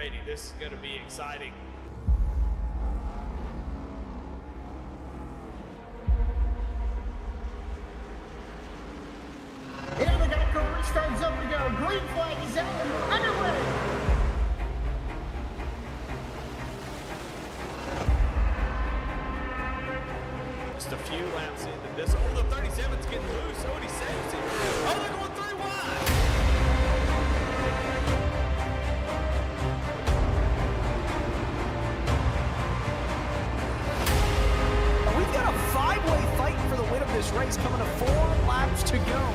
ready. This is going to be exciting. Here we go, restarts up to go. Green flag is out and underway. Just a few laps into this. Oh, the 37's getting loose. Oh, and he saves it. Oh, they're going 3 wide. We've got a 5-way fight for the win of this race coming to 4 laps to go.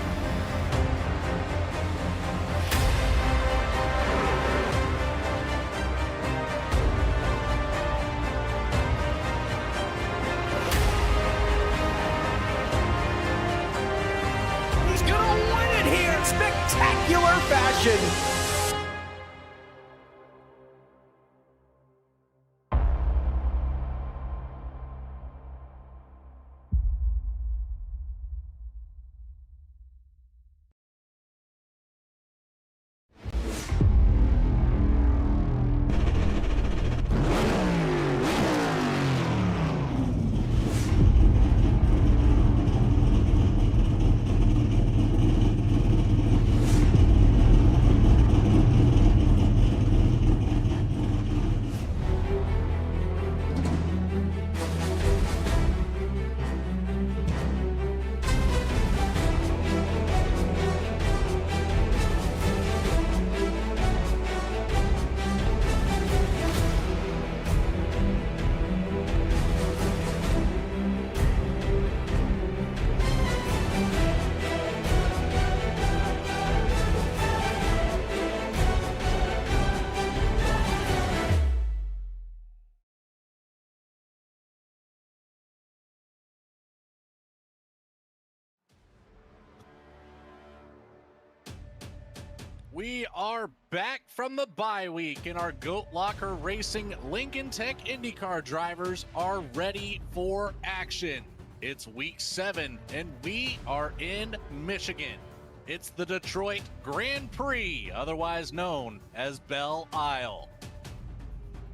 He's gonna win it here in spectacular fashion. We are back from the bye week, and our Goat Locker Racing Lincoln Tech IndyCar drivers are ready for action. It's week 7, and we are in Michigan. It's the Detroit Grand Prix, otherwise known as Belle Isle.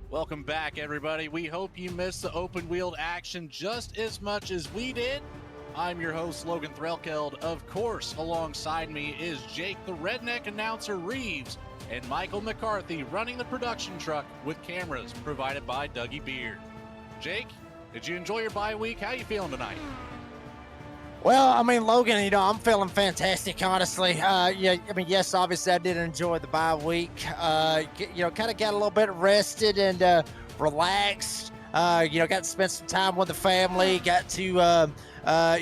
Welcome back, everybody. We hope you missed the open-wheeled action just as much as we did. I'm your host, Logan Threlkeld. Of course, alongside me is Jake the Redneck Announcer Reeves and Michael McCarthy running the production truck with cameras provided by Dougie Beard. Jake, did you enjoy your bye week? How you feeling tonight? Well, I mean, Logan, I'm feeling fantastic, honestly. Yes, obviously I did enjoy the bye week. Kind of got a little bit rested and relaxed. Got to spend some time with the family, got to spend some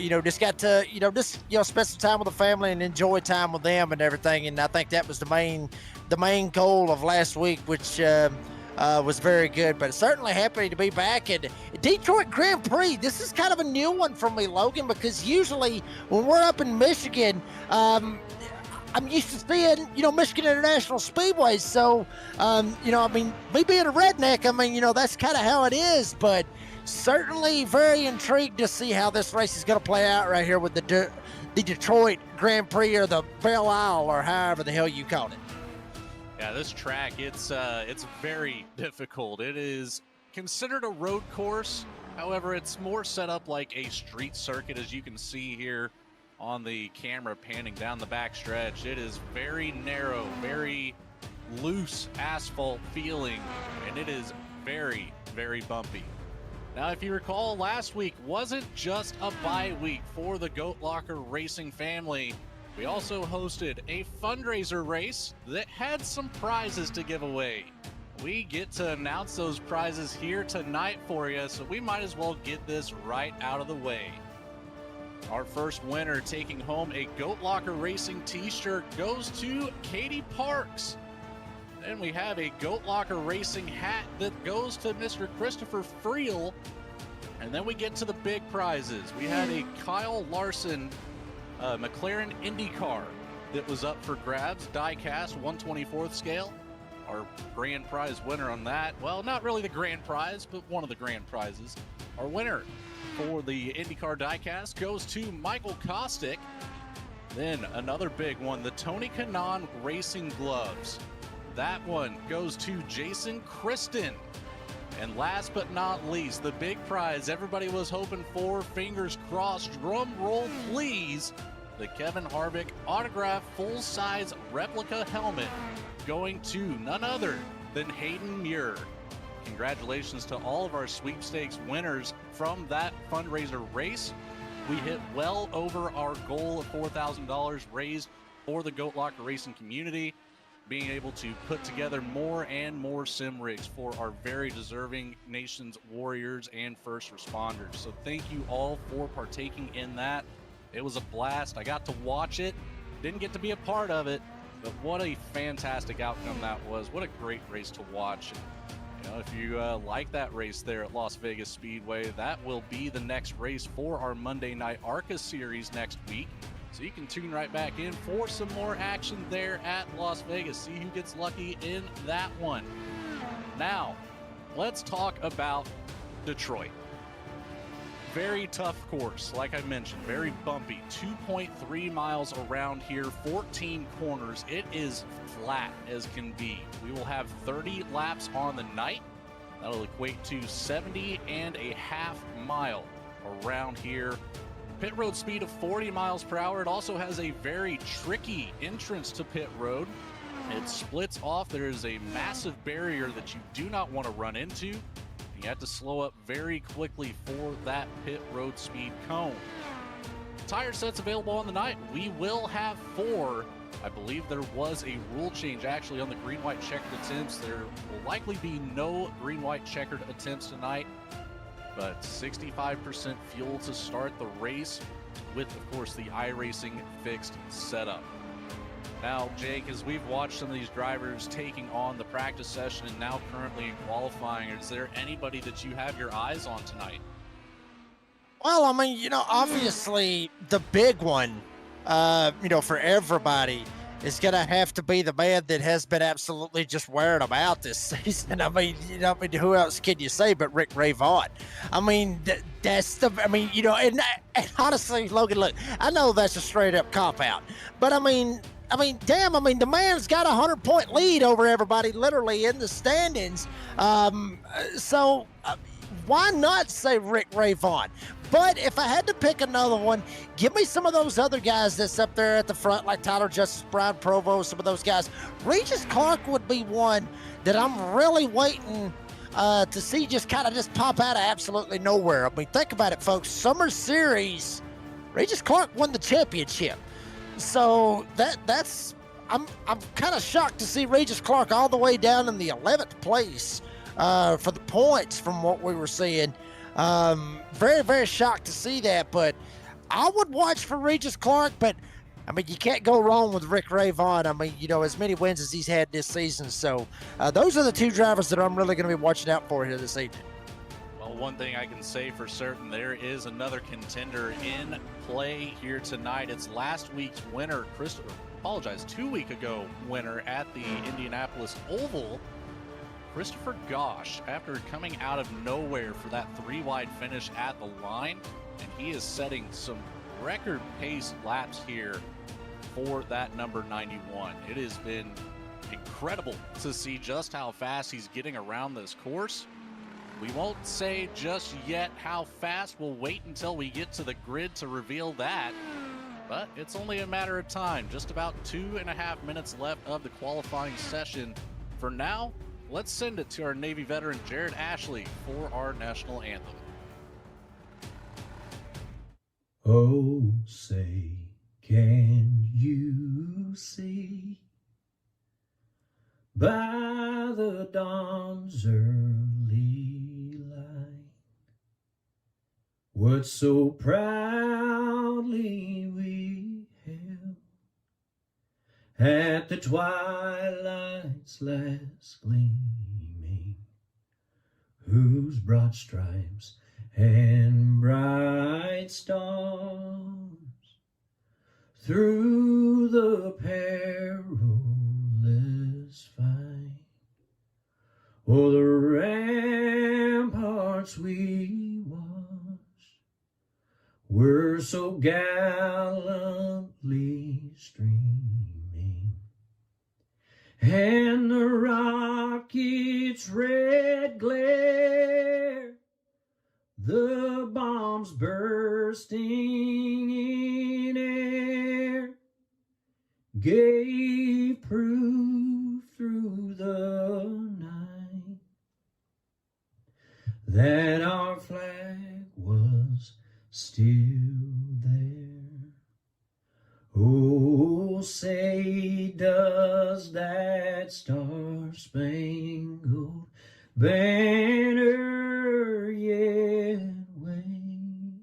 time with the family and enjoy time with them and everything. And I think that was the main goal of last week, which was very good. But certainly happy to be back at Detroit Grand Prix. This is kind of a new one for me, Logan, because usually when we're up in Michigan, I'm used to seeing, Michigan International Speedway. So, me being a redneck, that's kind of how it is. But certainly very intrigued to see how this race is going to play out right here with the Detroit Grand Prix, or the Belle Isle, or however the hell you call it. Yeah, this track, it's very difficult. It is considered a road course. However, it's more set up like a street circuit, as you can see here on the camera panning down the back stretch. It is very narrow, very loose asphalt feeling, and it is very, very bumpy. Now, if you recall, last week wasn't just a bye week for the Goat Locker Racing family. We also hosted a fundraiser race that had some prizes to give away. We get to announce those prizes here tonight for you, so we might as well get this right out of the way. Our first winner taking home a Goat Locker Racing t-shirt goes to Katie Parks. Then we have a Goat Locker Racing hat that goes to Mr. Christopher Friel. And then we get to the big prizes. We had a Kyle Larson McLaren IndyCar that was up for grabs, die-cast 1/24th scale. Our grand prize winner on that, well, not really the grand prize, but one of the grand prizes. Our winner for the IndyCar diecast goes to Michael Kostick. Then another big one, the Tony Kanaan Racing Gloves. That one goes to Jason Kristen. And last but not least, the big prize everybody was hoping for, fingers crossed, drum roll please, the Kevin Harvick autographed full-size replica helmet going to none other than Hayden Muir. Congratulations to all of our sweepstakes winners from that fundraiser race. We hit well over our goal of $4,000 raised for the Goat Locker racing community, being able to put together more and more sim rigs for our very deserving nation's warriors and first responders. So thank you all for partaking in that. It was a blast. I got to watch it, didn't get to be a part of it, but what a fantastic outcome that was. What a great race to watch. You know, if you like that race there at Las Vegas Speedway, that will be the next race for our Monday Night ARCA series next week. So you can tune right back in for some more action there at Las Vegas. See who gets lucky in that one. Now, let's talk about Detroit. Very tough course, like I mentioned, very bumpy. 2.3 miles around here, 14 corners. It is flat as can be. We will have 30 laps on the night. That'll equate to 70 and a half mile around here. Pit road speed of 40 miles per hour. It also has a very tricky entrance to pit road. It splits off. There is a massive barrier that you do not want to run into. You have to slow up very quickly for that pit road speed cone. Tire sets available on the night. We will have 4. I believe there was a rule change actually on the green-white checkered attempts. There will likely be no green-white checkered attempts tonight, but 65% fuel to start the race with, of course, the iRacing fixed setup. Now, Jake, as we've watched some of these drivers taking on the practice session and now currently in qualifying, is there anybody that you have your eyes on tonight? Well, I mean, obviously the big one, for everybody is going to have to be the man that has been absolutely just wearing them out this season. I mean, who else can you say but Rick Ray Vaughn? I mean, and honestly, Logan, look, I know that's a straight up cop out, but the man's got a 100-point lead over everybody literally in the standings. So why not say Rick Ray Vaughn? But if I had to pick another one, give me some of those other guys that's up there at the front, like Tyler Justice, Brian Provost, some of those guys. Regis Clark would be one that I'm really waiting to see just pop out of absolutely nowhere. I mean, think about it, folks. Summer Series, Regis Clark won the championship. So that's I'm kind of shocked to see Regis Clark all the way down in the 11th place for the points from what we were seeing. Very, very shocked to see that, but I would watch for Regis Clark, but I mean, you can't go wrong with Rick Ray Vaughn. I mean, as many wins as he's had this season. So those are the 2 drivers that I'm really going to be watching out for here this evening. Well, one thing I can say for certain, there is another contender in play here tonight. It's last week's winner, 2 week ago winner at the Indianapolis Oval, Christopher Gosch, after coming out of nowhere for that 3-wide finish at the line, and he is setting some record pace laps here for that number 91. It has been incredible to see just how fast he's getting around this course. We won't say just yet how fast. We'll wait until we get to the grid to reveal that, but it's only a matter of time. Just about 2.5 minutes left of the qualifying session. For now, let's send it to our Navy veteran Jared Ashley for our national anthem. Oh, say, can you see by the dawn's early light what so proudly we hailed at the twilight's last gleaming, whose broad stripes and bright stars through the perilous fight o'er the ramparts we watched were so gallantly streaming, and the rocket's red glare, the bombs bursting in air, gave proof through the night that our flag was still there. Oh, say does that star-spangled banner yet wave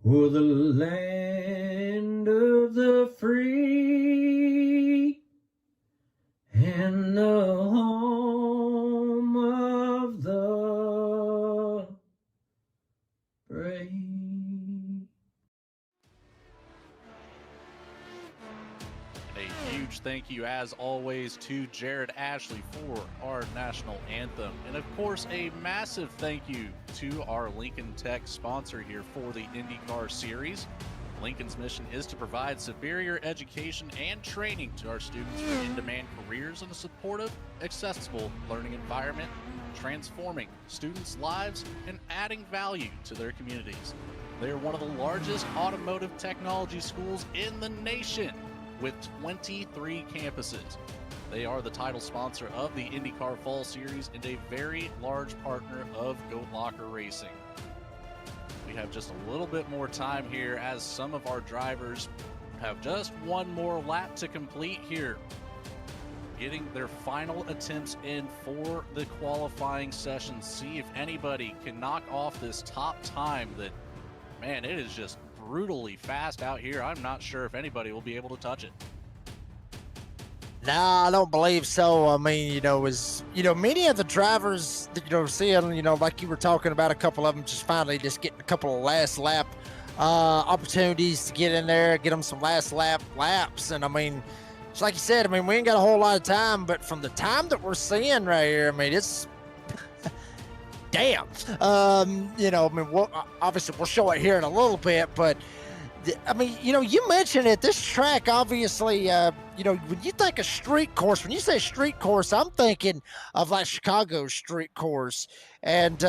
o'er the land of the free and the home of the brave. A huge thank you, as always, to Jared Ashley for our national anthem. And of course, a massive thank you to our Lincoln Tech sponsor here for the IndyCar Series. Lincoln's mission is to provide superior education and training to our students for in-demand careers in a supportive, accessible learning environment, transforming students' lives and adding value to their communities. They are one of the largest automotive technology schools in the nation, with 23 campuses. They are the title sponsor of the IndyCar Fall Series and a very large partner of Goat Locker Racing. We have just a little bit more time here as some of our drivers have just one more lap to complete here, getting their final attempts in for the qualifying session. See if anybody can knock off this top time that, man, it is just brutally fast out here. I'm not sure if anybody will be able to touch it. Nah, I don't believe so. I mean, many of the drivers that, seeing, like you were talking about, a couple of them just finally just getting a couple of last lap opportunities to get in there, get them some last laps. And I mean, it's like you said, I mean, we ain't got a whole lot of time, but from the time that we're seeing right here, I mean, it's damn. Obviously we'll show it here in a little bit, but I mean, you mentioned it. This track, obviously, when you think of street course, when you say street course, I'm thinking of like Chicago's street course. And,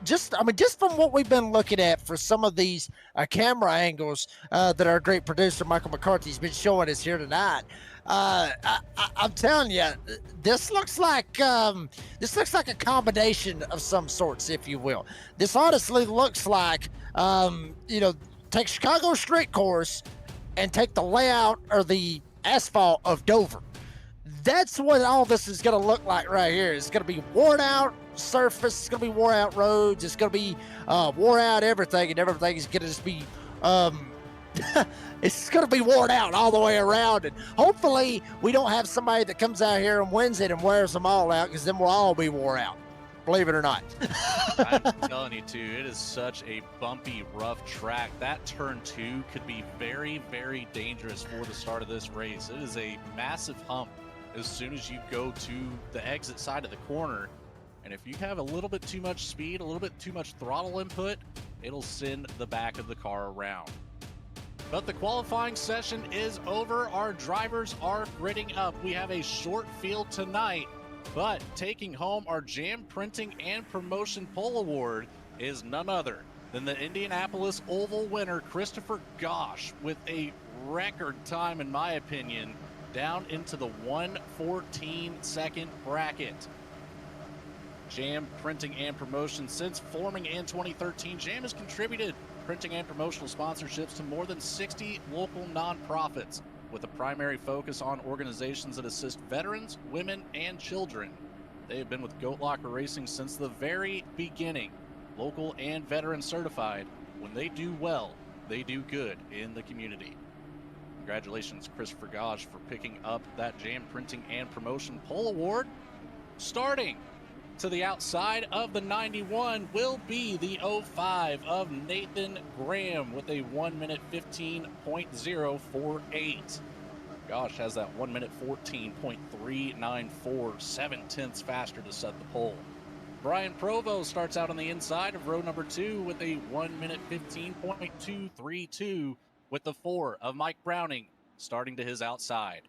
just from what we've been looking at for some of these camera angles that our great producer, Michael McCarthy's been showing us here tonight, I'm telling you, this looks like a combination of some sorts, if you will. This honestly looks like, take Chicago street course and take the layout or the asphalt of Dover. That's what all this is going to look like right here. It's going to be worn out surface. It's going to be worn out roads. It's going to be worn out everything, and everything is going to just be it's going to be worn out all the way around. And hopefully we don't have somebody that comes out here and wins it and wears them all out, because then we'll all be wore out. Believe it or not. I'm telling you, too, it is such a bumpy, rough track. That turn 2 could be very, very dangerous for the start of this race. It is a massive hump as soon as you go to the exit side of the corner. And if you have a little bit too much speed, a little bit too much throttle input, it'll send the back of the car around. But the qualifying session is over. Our drivers are gritting up. We have a short field tonight, but taking home our Jam Printing and Promotion Pole Award is none other than the Indianapolis Oval winner, Christopher Gosch, with a record time, in my opinion, down into the 1:14-second bracket. Jam Printing and Promotion, since forming in 2013, Jam has contributed printing and promotional sponsorships to more than 60 local nonprofits, with a primary focus on organizations that assist veterans, women, and children. They have been with Goat Locker Racing since the very beginning, local and veteran certified. When they do well, they do good in the community. Congratulations, Christopher Gosch, for picking up that Jam Printing and Promotion Pole Award. Starting to the outside of the 91 will be the 05 of Nathan Graham with a 1:15.048. Gosh has that 1:14.394, 7/10 faster to set the pole. Brian Provo starts out on the inside of row number 2 with a 1:15.232, with the 4 of Mike Browning starting to his outside.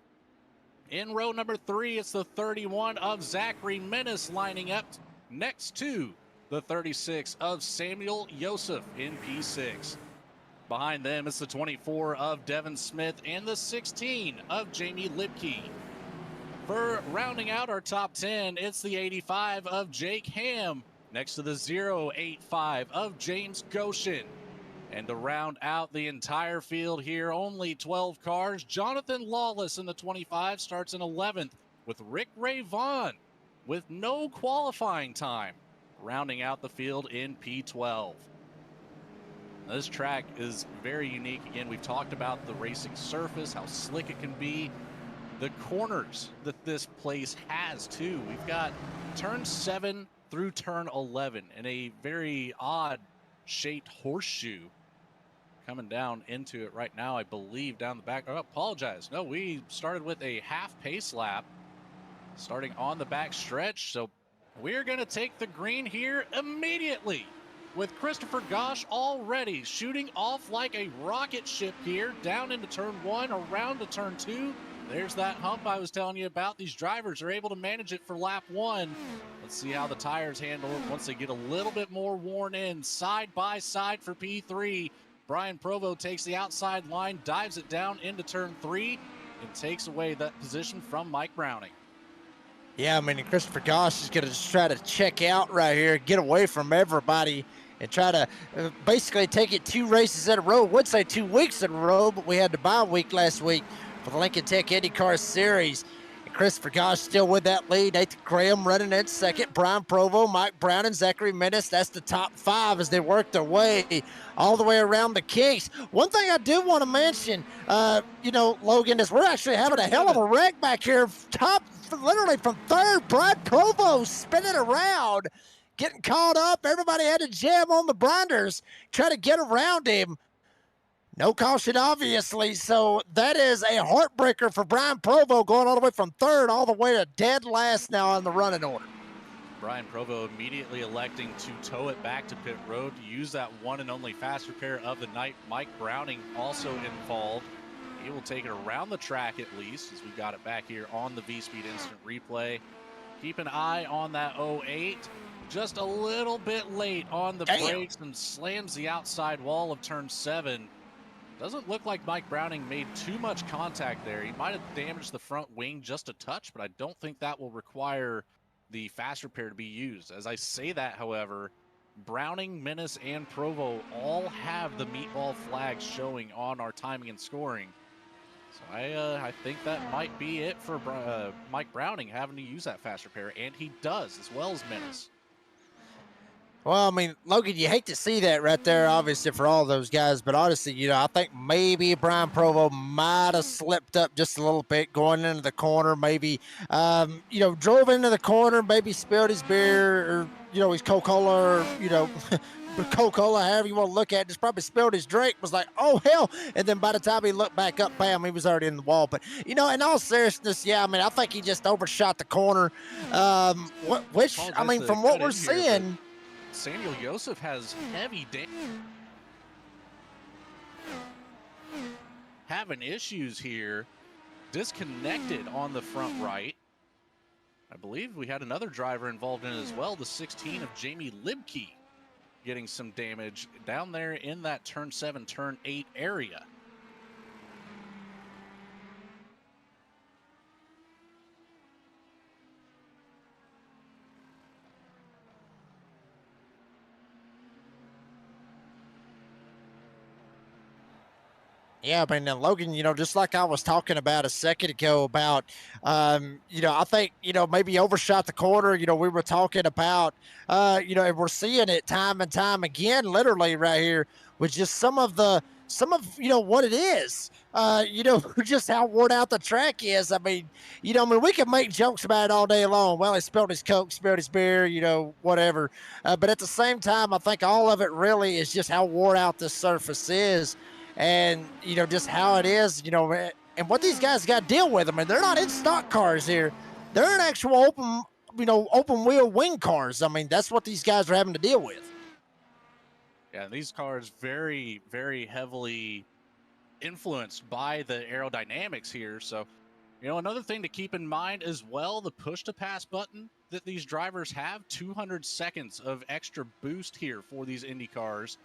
In row number 3, it's the 31 of Zachary Menace lining up next to the 36 of Samuel Yosef in P6. Behind them, it's the 24 of Devin Smith and the 16 of Jamie Lipke. For rounding out our top 10, it's the 85 of Jake Ham next to the 085 of James Goshen. And to round out the entire field here, only 12 cars, Jonathan Lawless in the 25 starts in 11th with Rick Ray Vaughn with no qualifying time, rounding out the field in P12. Now, this track is very unique. Again, we've talked about the racing surface, how slick it can be. The corners that this place has too. We've got turn 7 through turn 11 in a very odd shaped horseshoe coming down into it right now, I believe, down the back. Oh, apologize. No, we started with a half pace lap starting on the back stretch. So we're going to take the green here immediately with Christopher Gosch already shooting off like a rocket ship here down into turn 1, around to turn 2. There's that hump I was telling you about. These drivers are able to manage it for lap 1. Let's see how the tires handle it once they get a little bit more worn in. Side by side for P3. Brian Provo takes the outside line, dives it down into turn 3, and takes away that position from Mike Browning. Yeah, I mean, Christopher Gosch is going to just try to check out right here, get away from everybody, and try to basically take it 2 races in a row. Would say 2 weeks in a row, but we had the bye week last week for the Lincoln Tech IndyCar Series. And Christopher Gosch still with that lead. Nathan Graham running in second. Brian Provo, Mike Brown, and Zachary Menace. That's the top 5 as they work their way all the way around the kinks. One thing I do want to mention, Logan, is we're actually having a hell of a wreck back here. Literally from 3rd, Brian Provo spinning around, getting caught up. Everybody had to jam on the blinders, try to get around him. No caution, obviously, so that is a heartbreaker for Brian Provo, going all the way from 3rd all the way to dead last now on the running order. Brian Provo immediately electing to tow it back to pit road to use that one and only fast repair of the night. Mike Browning also involved. He will take it around the track at least, as we got it back here on the V-Speed Instant Replay. Keep an eye on that 08. Just a little bit late on the brakes and slams the outside wall of turn 7. Doesn't look like Mike Browning made too much contact there. He might have damaged the front wing just a touch, but I don't think that will require the fast repair to be used. As I say that, however, Browning, Menace, and Provo all have the meatball flags showing on our timing and scoring. So I think that might be it for Mike Browning having to use that fast repair, and he does, as well as Menace. Well, I mean, Logan, you hate to see that right there, obviously, for all those guys. But honestly, I think maybe Brian Provo might have slipped up just a little bit going into the corner. Maybe, drove into the corner, maybe spilled his beer or, his Coca-Cola or, Coca-Cola, however you want to look at it, just probably spilled his drink, was like, oh, hell. And then by the time he looked back up, bam, he was already in the wall. But, in all seriousness, yeah, I mean, I think he just overshot the corner, from what we're seeing. Samuel Yosef has heavy damage. Having issues here. Disconnected on the front right. I believe we had another driver involved in it as well, the 16 of Jamie Libke, getting some damage down there in that turn 7, turn 8 area. Yeah, I mean, Logan, just like I was talking about a second ago about, I think, maybe overshot the corner. We were talking about, and we're seeing it time and time again, literally right here, with just some of what it is, just how worn out the track is. I mean, we can make jokes about it all day long. Well, he spilled his Coke, spilled his beer, whatever. But at the same time, I think all of it really is just how worn out this surface is. And, just how it is, and what these guys got to deal with. I mean, they're not in stock cars here. They're in actual open wheel wing cars. I mean, that's what these guys are having to deal with. Yeah, these cars very, very heavily influenced by the aerodynamics here. So, another thing to keep in mind as well, the push to pass button that these drivers have, 200 seconds of extra boost here for these Indy cars.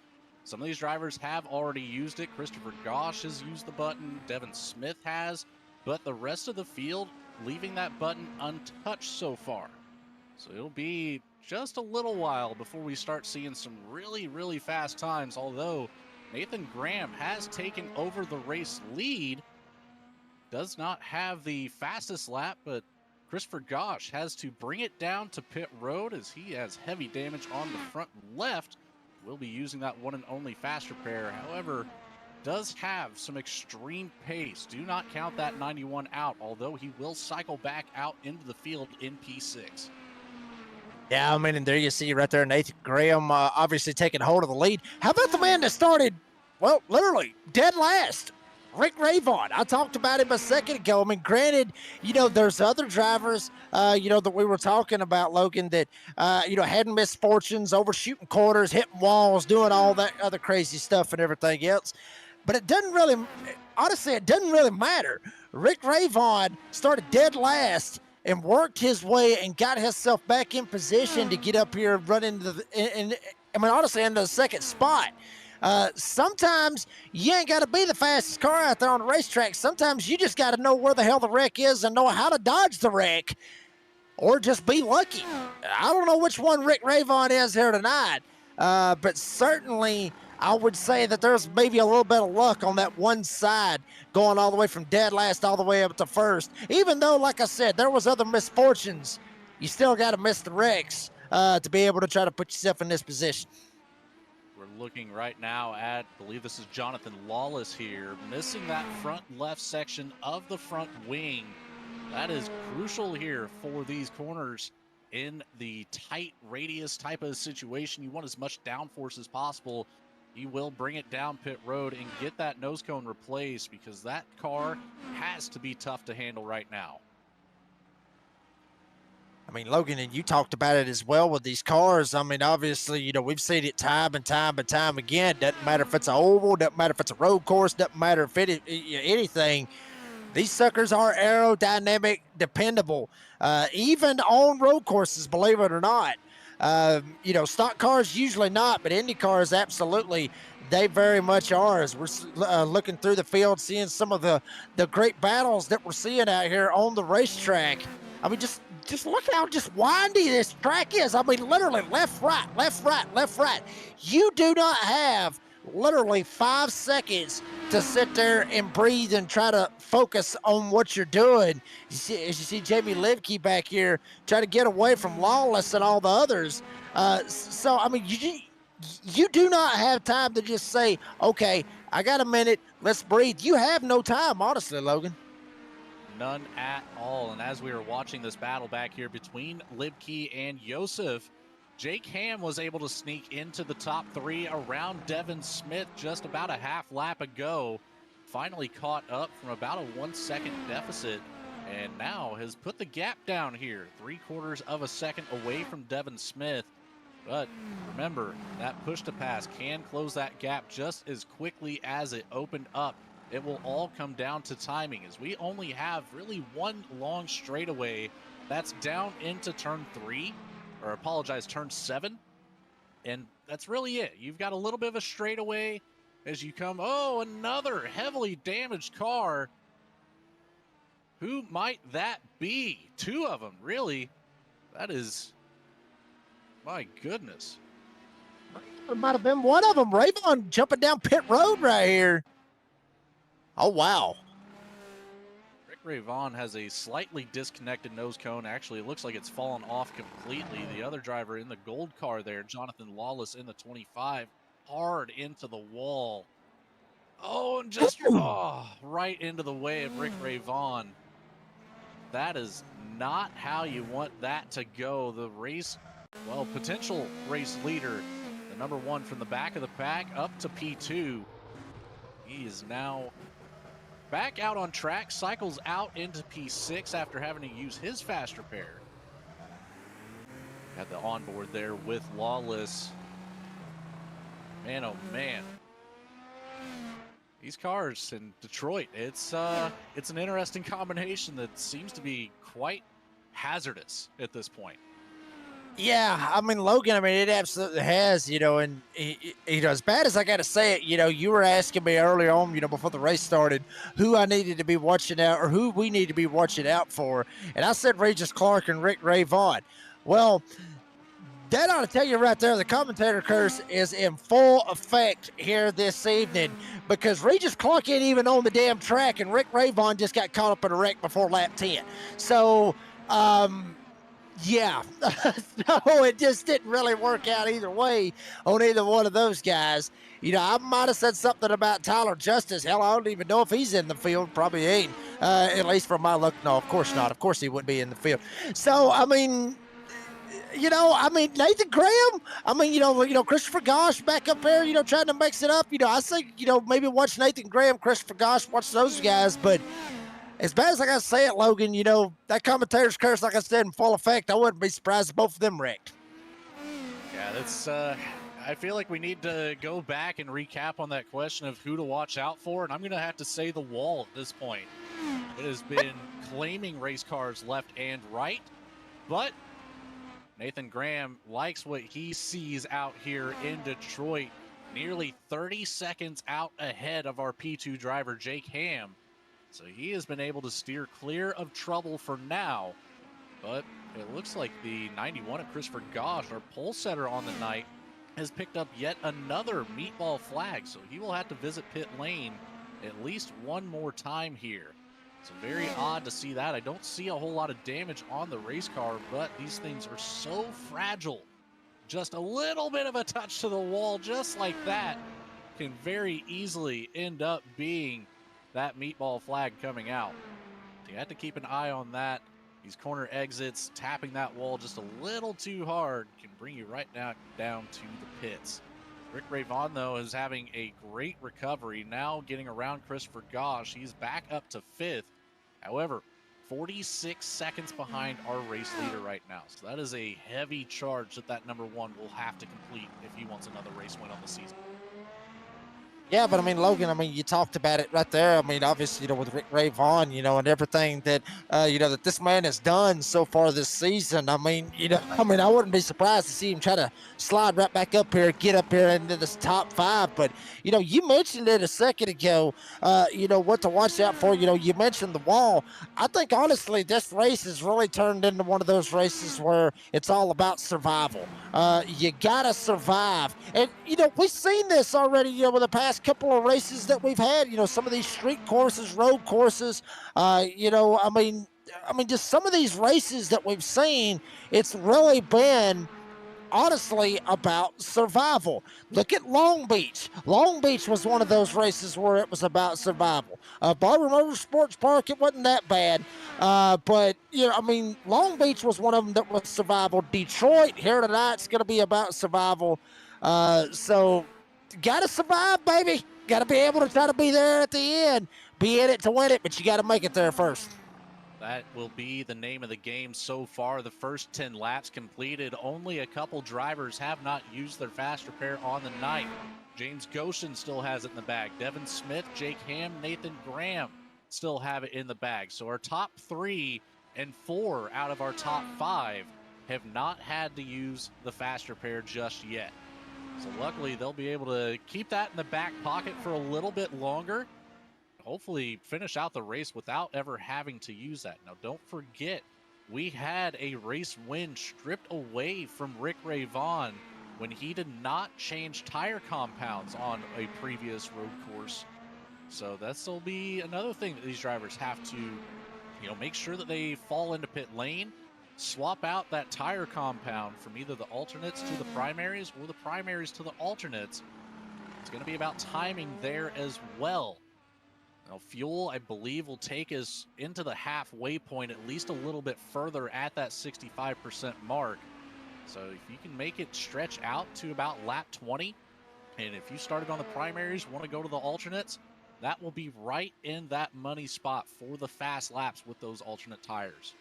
Some of these drivers have already used it. Christopher Gosch has used the button. Devin Smith has, but the rest of the field leaving that button untouched so far. So it'll be just a little while before we start seeing some really, really fast times, although Nathan Graham has taken over the race lead. Does not have the fastest lap, but Christopher Gosch has to bring it down to pit road as he has heavy damage on the front left. Will be using that one and only fast repair. However, does have some extreme pace. Do not count that 91 out, although he will cycle back out into the field in P6. Yeah, I mean, and there you see right there, Nathan Graham obviously taking hold of the lead. How about the man that started, well, literally dead last? Rick Ravon. I talked about him a second ago. I mean, granted, there's other drivers, that we were talking about, Logan, that, had misfortunes, overshooting corners, hitting walls, doing all that other crazy stuff and everything else. But it doesn't really, honestly, it doesn't really matter. Rick Ravon started dead last and worked his way and got himself back in position to get up here and run into honestly, into the second spot. Sometimes you ain't got to be the fastest car out there on the racetrack. Sometimes you just got to know where the hell the wreck is and know how to dodge the wreck, or just be lucky. I don't know which one Rick Ravon is here tonight, but certainly I would say that there's maybe a little bit of luck on that one side, going all the way from dead last all the way up to first. Even though, like I said, there was other misfortunes, you still got to miss the wrecks to be able to try to put yourself in this position. We're looking right now at, I believe this is Jonathan Lawless here, missing that front left section of the front wing. That is crucial here for these corners in the tight radius type of situation. You want as much downforce as possible. You will bring it down pit road and get that nose cone replaced, because that car has to be tough to handle right now. I mean, Logan, and you talked about it as well with these cars. I mean, obviously, we've seen it time and time and time again. Doesn't matter if it's an oval, doesn't matter if it's a road course, doesn't matter if anything. These suckers are aerodynamic dependable, even on road courses, believe it or not. Stock cars usually not, but Indy cars absolutely, they very much are. As we're looking through the field, seeing some of the great battles that we're seeing out here on the racetrack. I mean, just look how just windy this track is. I mean, literally left, right, left, right, left, right. You do not have literally 5 seconds to sit there and breathe and try to focus on what you're doing. As you see Jamie Libke back here try to get away from Lawless and all the others. So, I mean, you do not have time to just say, okay, I got a minute, let's breathe. You have no time, honestly, Logan. None at all. And as we were watching this battle back here between Libke and Josef, Jake Ham was able to sneak into the top 3 around Devin Smith just about a half lap ago. Finally caught up from about a 1 second deficit, and now has put the gap down here, 3/4 of a second away from Devin Smith. But remember, that push to pass can close that gap just as quickly as it opened up. It will all come down to timing, as we only have really one long straightaway that's down into turn 7. And that's really it. You've got a little bit of a straightaway as you come. Oh, another heavily damaged car. Who might that be? 2 of them, really. That is, my goodness. It might have been one of them. Ravon jumping down pit road right here. Oh, wow. Rick Ravon has a slightly disconnected nose cone. Actually, it looks like it's fallen off completely. The other driver in the gold car there, Jonathan Lawless in the 25, hard into the wall. Oh, and just right into the way of Rick Ravon. That is not how you want that to go. The race, well, potential race leader, the number 1 from the back of the pack up to P2. He is now back out on track, cycles out into P6 after having to use his fast repair. Had the onboard there with Lawless. Man, oh man. These cars in Detroit, it's an interesting combination that seems to be quite hazardous at this point. Yeah, I mean, Logan, I mean, it absolutely has, and, as bad as I got to say it, you were asking me earlier on, before the race started, who I needed to be watching out or who we need to be watching out for. And I said Regis Clark and Rick Ray Vaughn. Well, that ought to tell you right there, the commentator curse is in full effect here this evening because Regis Clark ain't even on the damn track, and Rick Ray Vaughn just got caught up in a wreck before lap 10. So, yeah, so it just didn't really work out either way on either one of those guys. I might have said something about Tyler Justice. Hell, I don't even know if he's in the field. Probably ain't, at least from my look. No, of course not. Of course he wouldn't be in the field. So, I mean, Nathan Graham. Christopher Gosh back up there, trying to mix it up. I say, maybe watch Nathan Graham, Christopher Gosh, watch those guys. But as bad as I got to say it, Logan, that commentator's curse, like I said, in full effect. I wouldn't be surprised if both of them wrecked. Yeah, that's. I feel like we need to go back and recap on that question of who to watch out for, and I'm going to have to say the wall at this point. It has been claiming race cars left and right, but Nathan Graham likes what he sees out here in Detroit, nearly 30 seconds out ahead of our P2 driver, Jake Ham. So he has been able to steer clear of trouble for now, but it looks like the 91 of Christopher Gosh, our pole setter on the night, has picked up yet another meatball flag, so he will have to visit pit lane at least one more time here. It's very odd to see that. I don't see a whole lot of damage on the race car, but these things are so fragile. Just a little bit of a touch to the wall, just like that, can very easily end up being that meatball flag coming out. You have to keep an eye on that. These corner exits, tapping that wall just a little too hard can bring you right down to the pits. Rick Ray Vaughn, though, is having a great recovery, now getting around Christopher Gosh. He's back up to 5th. However, 46 seconds behind our race leader right now. So that is a heavy charge that number 1 will have to complete if he wants another race win on the season. Yeah, but I mean, Logan, you talked about it right there. Obviously, with Rick Ray Vaughn, and everything that, that this man has done so far this season. I wouldn't be surprised to see him try to slide right back up here, get up here into this top 5. But, you mentioned it a second ago, what to watch out for. You mentioned the wall. I think, honestly, this race has really turned into one of those races where it's all about survival. You got to survive. And, we've seen this already, with the past couple of races that we've had, some of these street courses, road courses, just some of these races that we've seen, it's really been honestly about survival. Look at Long Beach. Long Beach was one of those races where it was about survival. Barber Motorsports Park, it wasn't that bad. But, Long Beach was one of them that was survival. Detroit, here tonight, it's going to be about survival. So, got to survive, baby. Got to be able to try to be there at the end. Be in it to win it, but you got to make it there first. That will be the name of the game so far. The first 10 laps completed. Only a couple drivers have not used their fast repair on the night. James Goshen still has it in the bag. Devin Smith, Jake Ham, Nathan Graham still have it in the bag. So our top 3 and 4 out of our top 5 have not had to use the fast repair just yet. So luckily they'll be able to keep that in the back pocket for a little bit longer. Hopefully finish out the race without ever having to use that. Now, don't forget, we had a race win stripped away from Rick Ray Vaughn when he did not change tire compounds on a previous road course. So that'll be another thing that these drivers have to, make sure that they fall into pit lane, swap out that tire compound from either the alternates to the primaries or the primaries to the alternates. It's going to be about timing there as well. Now, fuel, I believe, will take us into the halfway point, at least a little bit further at that 65% mark. So if you can make it stretch out to about lap 20, and if you started on the primaries, want to go to the alternates, that will be right in that money spot for the fast laps with those alternate tires.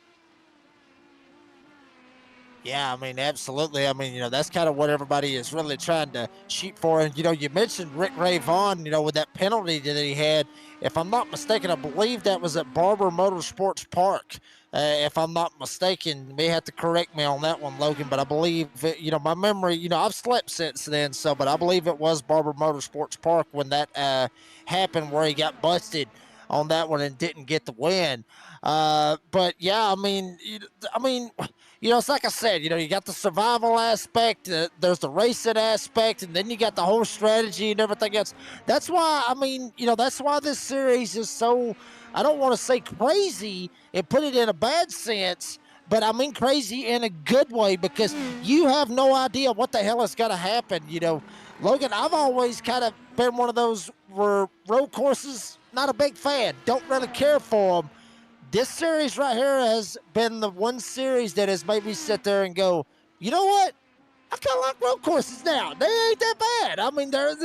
Yeah, I mean, absolutely. I mean, that's kind of what everybody is really trying to shoot for. And, you mentioned Rick Ray Vaughn, with that penalty that he had. If I'm not mistaken, I believe that was at Barber Motorsports Park. If I'm not mistaken, you may have to correct me on that one, Logan, but I believe, my memory, I've slept since then, but I believe it was Barber Motorsports Park when that happened where he got busted on that one and didn't get the win. But yeah, it's like I said, you got the survival aspect, there's the racing aspect, and then you got the whole strategy and everything else. That's why, that's why this series is so, I don't want to say crazy and put it in a bad sense, but I mean crazy in a good way because you have no idea what the hell is going to happen. Logan, I've always kind of been one of those where road courses, not a big fan, don't really care for them. This series right here has been the one series that has made me sit there and go, you know what? I kind of like road courses now. They ain't that bad. I mean, they're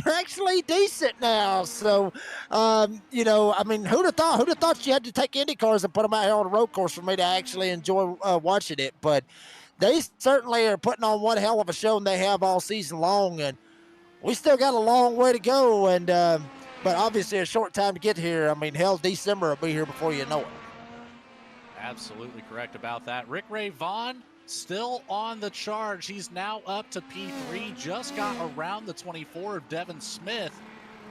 actually decent now. So, who'd have thought? Who'd have thought you had to take Indy cars and put them out here on a road course for me to actually enjoy watching it? But they certainly are putting on one hell of a show, and they have all season long. And we still got a long way to go. And but obviously a short time to get here. I mean, hell, December will be here before you know it. Absolutely correct about that. Rick Ray Vaughn still on the charge. He's now up to P3, just got around the 24 of Devin Smith.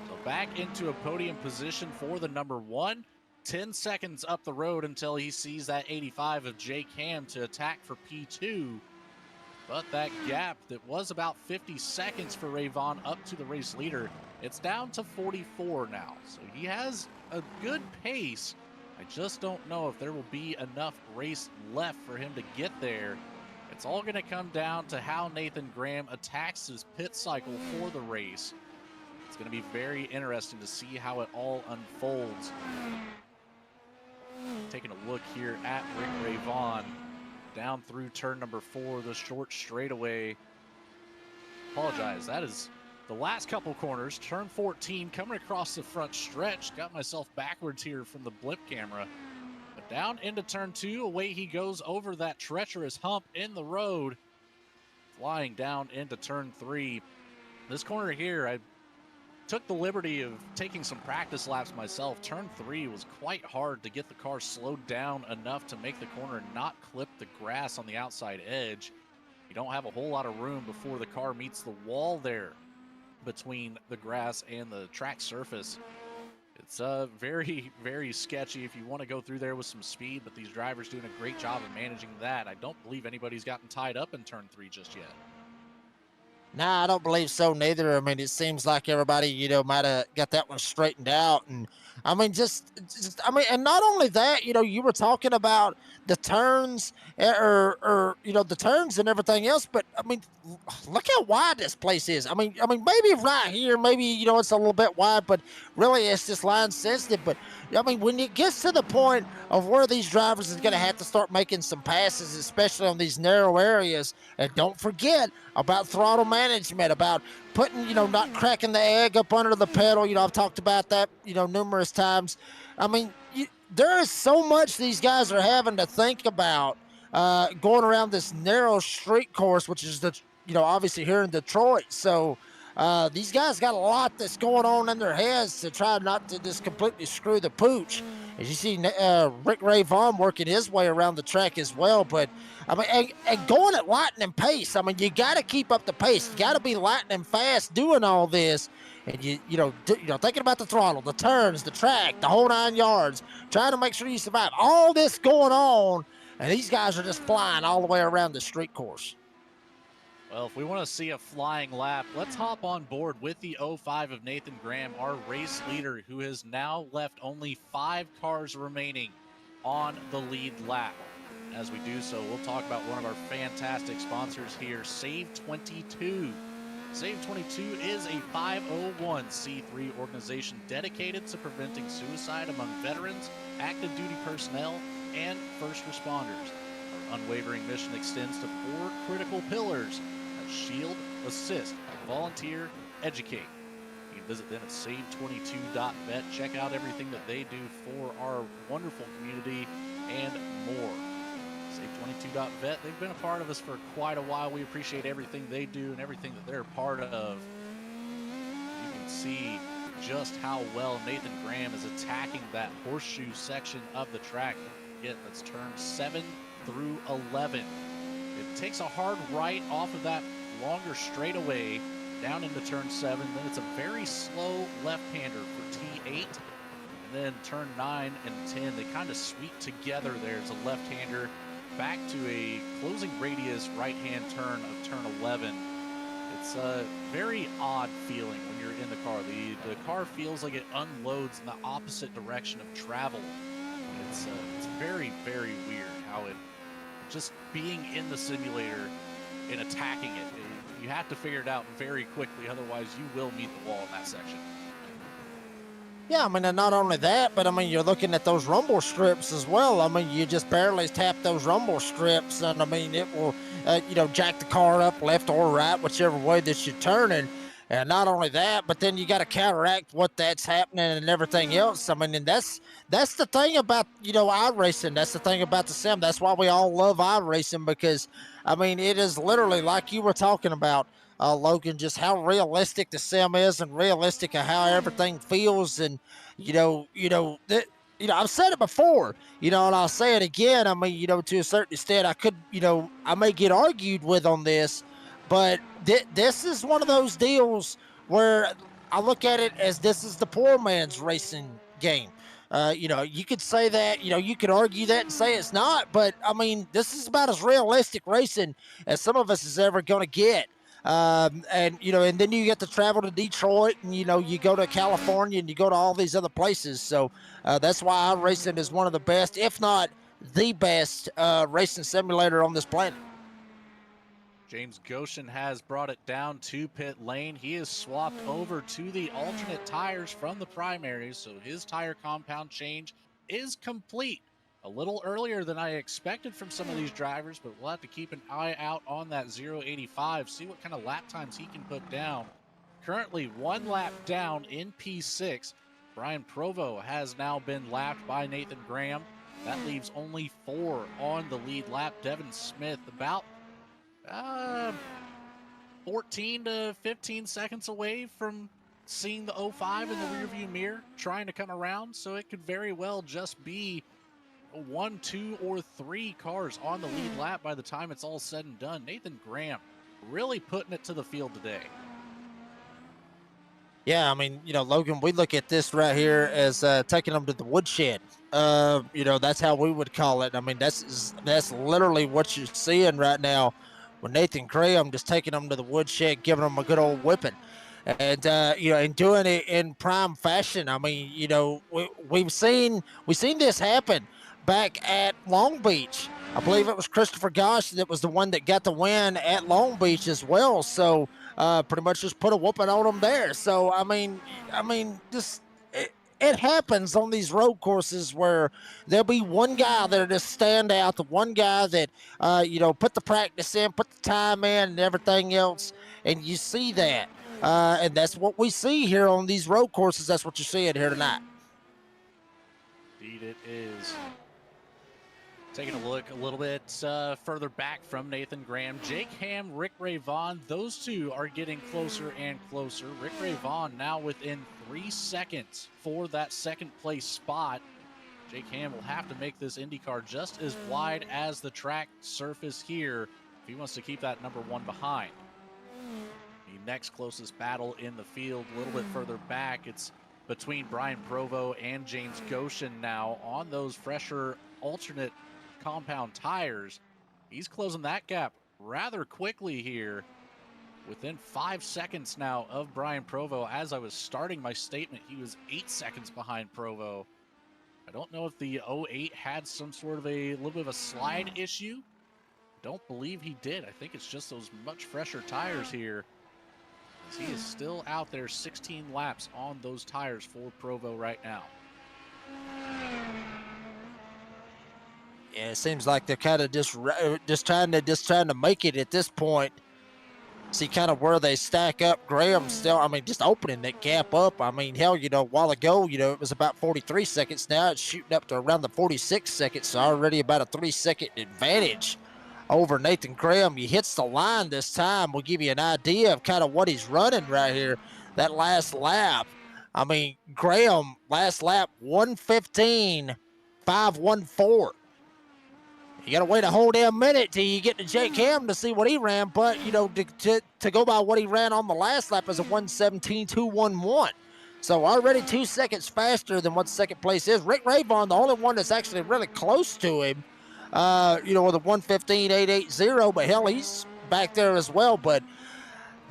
So back into a podium position for the number 1. 10 seconds up the road until he sees that 85 of Jake Ham to attack for P2. But that gap that was about 50 seconds for Ray Vaughn up to the race leader, it's down to 44 now. So he has a good pace. I just don't know if there will be enough race left for him to get there. It's all going to come down to how Nathan Graham attacks his pit cycle for the race. It's going to be very interesting to see how it all unfolds. Taking a look here at Rick Ray Vaughn down through turn number 4, the short straightaway. Apologize, that is the last couple corners. Turn 14 coming across the front stretch. Got myself backwards here from the blip camera. But down into turn 2, away he goes over that treacherous hump in the road. Flying down into turn 3. This corner here, I took the liberty of taking some practice laps myself. Turn 3 was quite hard to get the car slowed down enough to make the corner and not clip the grass on the outside edge. You don't have a whole lot of room before the car meets the wall there between the grass and the track surface. It's very, very sketchy if you want to go through there with some speed, but these drivers doing a great job of managing that. I don't believe anybody's gotten tied up in turn 3 just yet. Nah, I don't believe so neither. I mean, it seems like everybody, might have got that one straightened out. And I mean, and not only that, you were talking about the turns or the turns and everything else. But I mean, look how wide this place is. I mean, maybe right here, maybe, it's a little bit wide, but really it's just line sensitive. But I mean, when it gets to the point of where these drivers is going to have to start making some passes, especially on these narrow areas, and don't forget about throttle management, about putting, not cracking the egg up under the pedal. I've talked about that, numerous times. I mean, there is so much these guys are having to think about going around this narrow street course, which is obviously here in Detroit. So these guys got a lot that's going on in their heads to try not to just completely screw the pooch. As you see, Rick Ray Vaughn working his way around the track as well. But I mean, and going at lightning pace. I mean, you got to keep up the pace. You got to be lightning fast doing all this. And thinking about the throttle, the turns, the track, the whole 9 yards, trying to make sure you survive. All this going on, and these guys are just flying all the way around the street course. Well, if we want to see a flying lap, let's hop on board with the 05 of Nathan Graham, our race leader, who has now left only 5 cars remaining on the lead lap. As we do so, we'll talk about one of our fantastic sponsors here, Save 22. Save 22 is a 501c3 organization dedicated to preventing suicide among veterans, active duty personnel, and first responders. Our unwavering mission extends to 4 critical pillars: shield, assist, volunteer, educate. You can visit them at save22.vet. Check out everything that they do for our wonderful community and more. Say22.vet, they've been a part of us for quite a while. We appreciate everything they do and everything that they're a part of. You can see just how well Nathan Graham is attacking that horseshoe section of the track. Don't forget, that's turns 7 through 11. It takes a hard right off of that longer straightaway down into turn 7. Then it's a very slow left-hander for T8. And then turn 9 and 10, they kind of sweep together there as a left-hander back to a closing radius right-hand turn of turn 11. It's a very odd feeling when you're in the car. The car feels like it unloads in the opposite direction of travel. It's very, very weird how it, just being in the simulator and attacking it, you have to figure it out very quickly, otherwise you will meet the wall in that section. Yeah, I mean, and not only that, but I mean, you're looking at those rumble strips as well. I mean, you just barely tap those rumble strips, and I mean, it will, jack the car up left or right, whichever way that you're turning. And not only that, but then you got to counteract what that's happening and everything else. I mean, and that's the thing about, iRacing. That's the thing about the sim. That's why we all love iRacing, because, I mean, it is literally like you were talking about, Logan, just how realistic the sim is and realistic of how everything feels. And, I've said it before, and I'll say it again. I mean, to a certain extent, I could, I may get argued with on this, but this is one of those deals where I look at it as this is the poor man's racing game. You could say that, you could argue that and say it's not, but I mean, this is about as realistic racing as some of us is ever going to get. And then you get to travel to Detroit, and you go to California, and you go to all these other places. So that's why iRacing is one of the best, if not the best, racing simulator on this planet. James Goshen has brought it down to pit lane. He has swapped over to the alternate tires from the primaries, so his tire compound change is complete. A little earlier than I expected from some of these drivers, but we'll have to keep an eye out on that 085, see what kind of lap times he can put down. Currently 1 lap down in P6. Brian Provo has now been lapped by Nathan Graham. That leaves only 4 on the lead lap. Devin Smith about 14 to 15 seconds away from seeing the 05 in the rearview mirror, trying to come around, so it could very well just be 1, 2, or 3 cars on the lead lap by the time it's all said and done. Nathan Graham really putting it to the field today. Yeah, I mean, Logan, we look at this right here as taking them to the woodshed. That's how we would call it. I mean, that's literally what you're seeing right now with Nathan Graham, just taking them to the woodshed, giving them a good old whipping. And, and doing it in prime fashion. I mean, we've seen this happen back at Long Beach. I believe it was Christopher Gosh that was the one that got the win at Long Beach as well. So pretty much just put a whooping on them there. So, I mean, just it happens on these road courses where there'll be one guy that'll just stand out, the one guy that, put the practice in, put the time in and everything else. And you see that. And that's what we see here on these road courses. That's what you're seeing here tonight. Indeed it is. Taking a look a little bit further back from Nathan Graham, Jake Ham, Rick Ray Vaughn, those two are getting closer and closer. Rick Ray Vaughn now within 3 seconds for that second place spot. Jake Ham will have to make this IndyCar just as wide as the track surface here if he wants to keep that number 1 behind. The next closest battle in the field, a little bit further back, it's between Brian Provo and James Goshen now on those fresher alternate compound tires. He's closing that gap rather quickly here, within 5 seconds now of Brian Provo. As I was starting my statement, he was 8 seconds behind Provo. I don't know if the 08 had some sort of a little bit of a slide issue. Don't believe he did. I think it's just those much fresher tires here, as he is still out there 16 laps on those tires for Provo right now. Yeah, it seems like they're kind of just trying to make it at this point. see kind of where they stack up. Graham still, I mean, just opening that gap up. I mean, hell, a while ago, it was about 43 seconds. Now it's shooting up to around the 46 seconds, so already about a 3-second advantage over Nathan Graham. He hits the line this time. We'll give you an idea of kind of what he's running right here. That last lap. I mean, Graham, last lap, 1:15.514. You got to wait a whole damn minute till you get to Jake Ham to see what he ran. But, to go by what he ran on the last lap is a 1:17.211. So already 2 seconds faster than what second place is. Rick Rayvon, the only one that's actually really close to him, with a 1:15.880. But hell, he's back there as well. But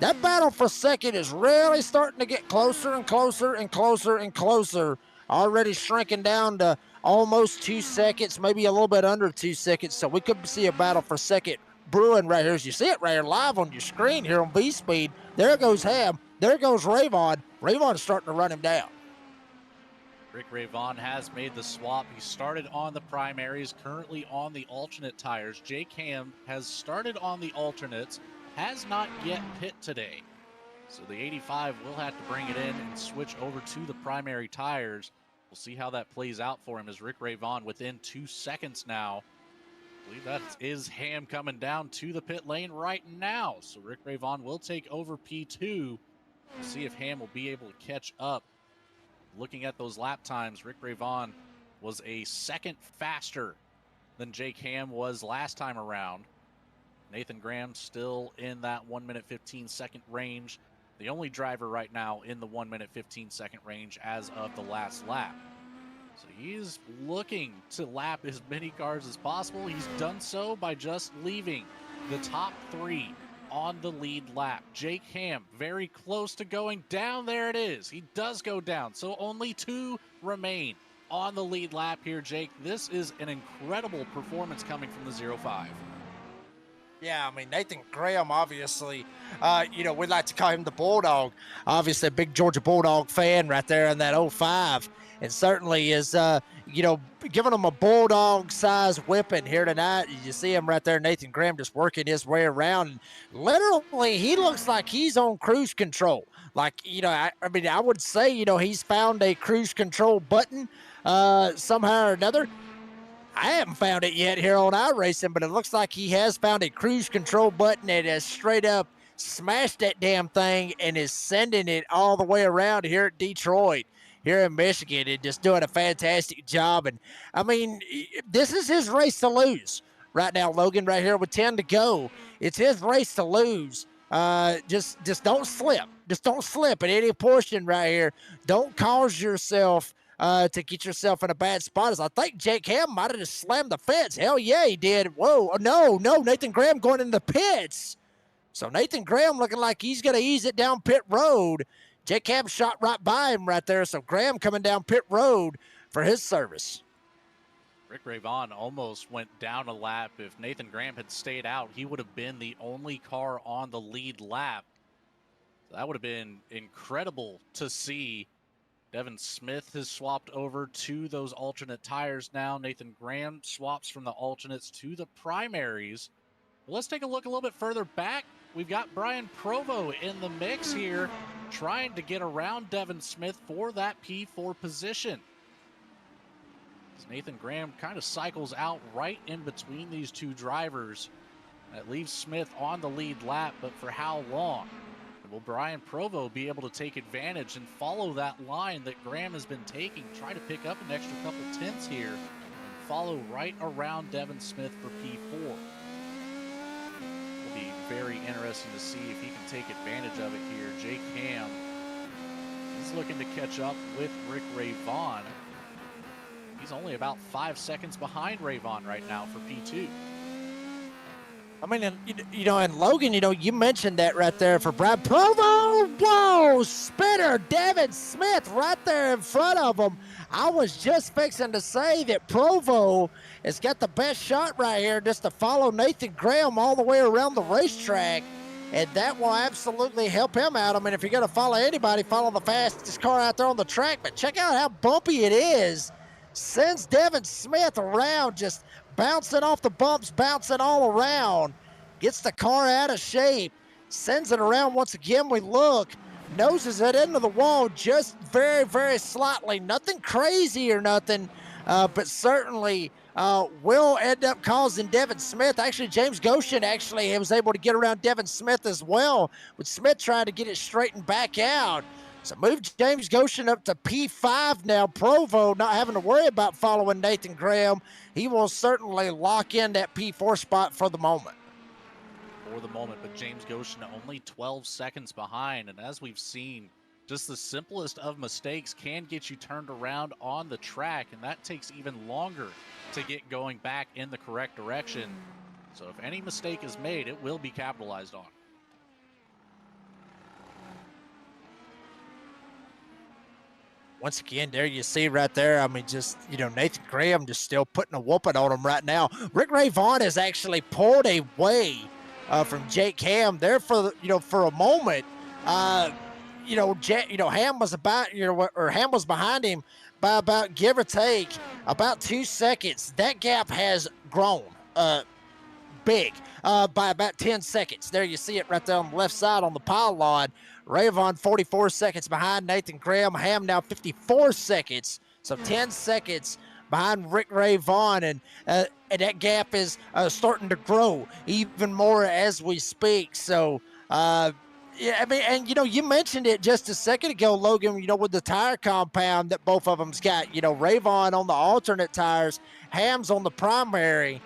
that battle for second is really starting to get closer and closer and closer and closer. Already shrinking down to almost 2 seconds, maybe a little bit under 2 seconds. So we could see a battle for second brewing right here. As you see it right here live on your screen here on V-Speed. There goes Ham. There goes Rayvon. Rayvon's starting to run him down. Rick Rayvon has made the swap. He started on the primaries, currently on the alternate tires. Jake Ham has started on the alternates, has not yet pit today. So the 85 will have to bring it in and switch over to the primary tires. We'll see how that plays out for him as Rick Rayvon within 2 seconds now. I believe that is Ham coming down to the pit lane right now. So Rick Rayvon will take over P2. We'll see if Ham will be able to catch up. Looking at those lap times, Rick Rayvon was a second faster than Jake Ham was last time around. Nathan Graham still in that 1:15 range. The only driver right now in the 1:15 range as of the last lap. So he's looking to lap as many cars as possible. He's done so by just leaving the top 3 on the lead lap. Jake Ham very close to going down. There it is. He does go down. So only 2 remain on the lead lap here, Jake. This is an incredible performance coming from the 05. Yeah, I mean, Nathan Graham, obviously, we'd like to call him the Bulldog. Obviously, a big Georgia Bulldog fan right there in that 05. And certainly is, giving him a Bulldog-sized whipping here tonight. You see him right there, Nathan Graham, just working his way around. And literally, he looks like he's on cruise control. Like, I would say, he's found a cruise control button somehow or another. I haven't found it yet here on iRacing, but it looks like he has found a cruise control button that has straight up smashed that damn thing and is sending it all the way around here at Detroit, here in Michigan, and just doing a fantastic job. And, I mean, this is his race to lose right now, Logan, right here with 10 to go. It's his race to lose. Just don't slip. Just don't slip at any portion right here. Don't cause yourself to get yourself in a bad spot. As I think Jake Ham might have just slammed the fence. Hell yeah, he did. Whoa, no, Nathan Graham going in the pits. So Nathan Graham looking like he's going to ease it down pit road. Jake Ham shot right by him right there. So Graham coming down pit road for his service. Rick Rayvon almost went down a lap. If Nathan Graham had stayed out, he would have been the only car on the lead lap. That would have been incredible to see. Devin Smith has swapped over to those alternate tires now. Nathan Graham swaps from the alternates to the primaries. Well, let's take a look a little bit further back. We've got Brian Provo in the mix here, trying to get around Devin Smith for that P4 position. As Nathan Graham kind of cycles out right in between these two drivers. That leaves Smith on the lead lap, but for how long? Will Brian Provo be able to take advantage and follow that line that Graham has been taking, try to pick up an extra couple tenths here, and follow right around Devin Smith for P4? It'll be very interesting to see if he can take advantage of it here. Jake Ham is looking to catch up with Rick Rayvon. He's only about 5 seconds behind Rayvon right now for P2. I mean, and Logan, you mentioned that right there for Brad Provo. Whoa, spinner, Devin Smith right there in front of him. I was just fixing to say that Provo has got the best shot right here just to follow Nathan Graham all the way around the racetrack. And that will absolutely help him out. I mean, if you're going to follow anybody, follow the fastest car out there on the track. But check out how bumpy it is. Sends Devin Smith around, just bouncing off the bumps, bouncing all around. Gets the car out of shape. sends it around once again. We look, noses it into the wall just very, very slightly. Nothing crazy or nothing, but certainly will end up causing Devin Smith. Actually, James Goshen actually was able to get around Devin Smith as well, with Smith trying to get it straightened back out. So move James Goshen up to P5 now. Provo not having to worry about following Nathan Graham. He will certainly lock in that P4 spot for the moment. But James Goshen only 12 seconds behind. And as we've seen, just the simplest of mistakes can get you turned around on the track, and that takes even longer to get going back in the correct direction. So if any mistake is made, it will be capitalized on. Once again, there you see right there, I mean, just, Nathan Graham just still putting a whooping on him right now. Rick Ray Vaughn has actually pulled away from Jake Ham there for a moment. Ham was Ham was behind him by about, give or take, about 2 seconds. That gap has grown big by about 10 seconds. There you see it right there on the left side on the pylon. Ray Vaughn 44 seconds behind Nathan Graham. Ham now 54 seconds. So 10 seconds behind Rick Ray Vaughn, and that gap is starting to grow even more as we speak. So, yeah, I mean, and you mentioned it just a second ago, Logan, with the tire compound that both of them's got. Ray Vaughn on the alternate tires, Ham's on the primary.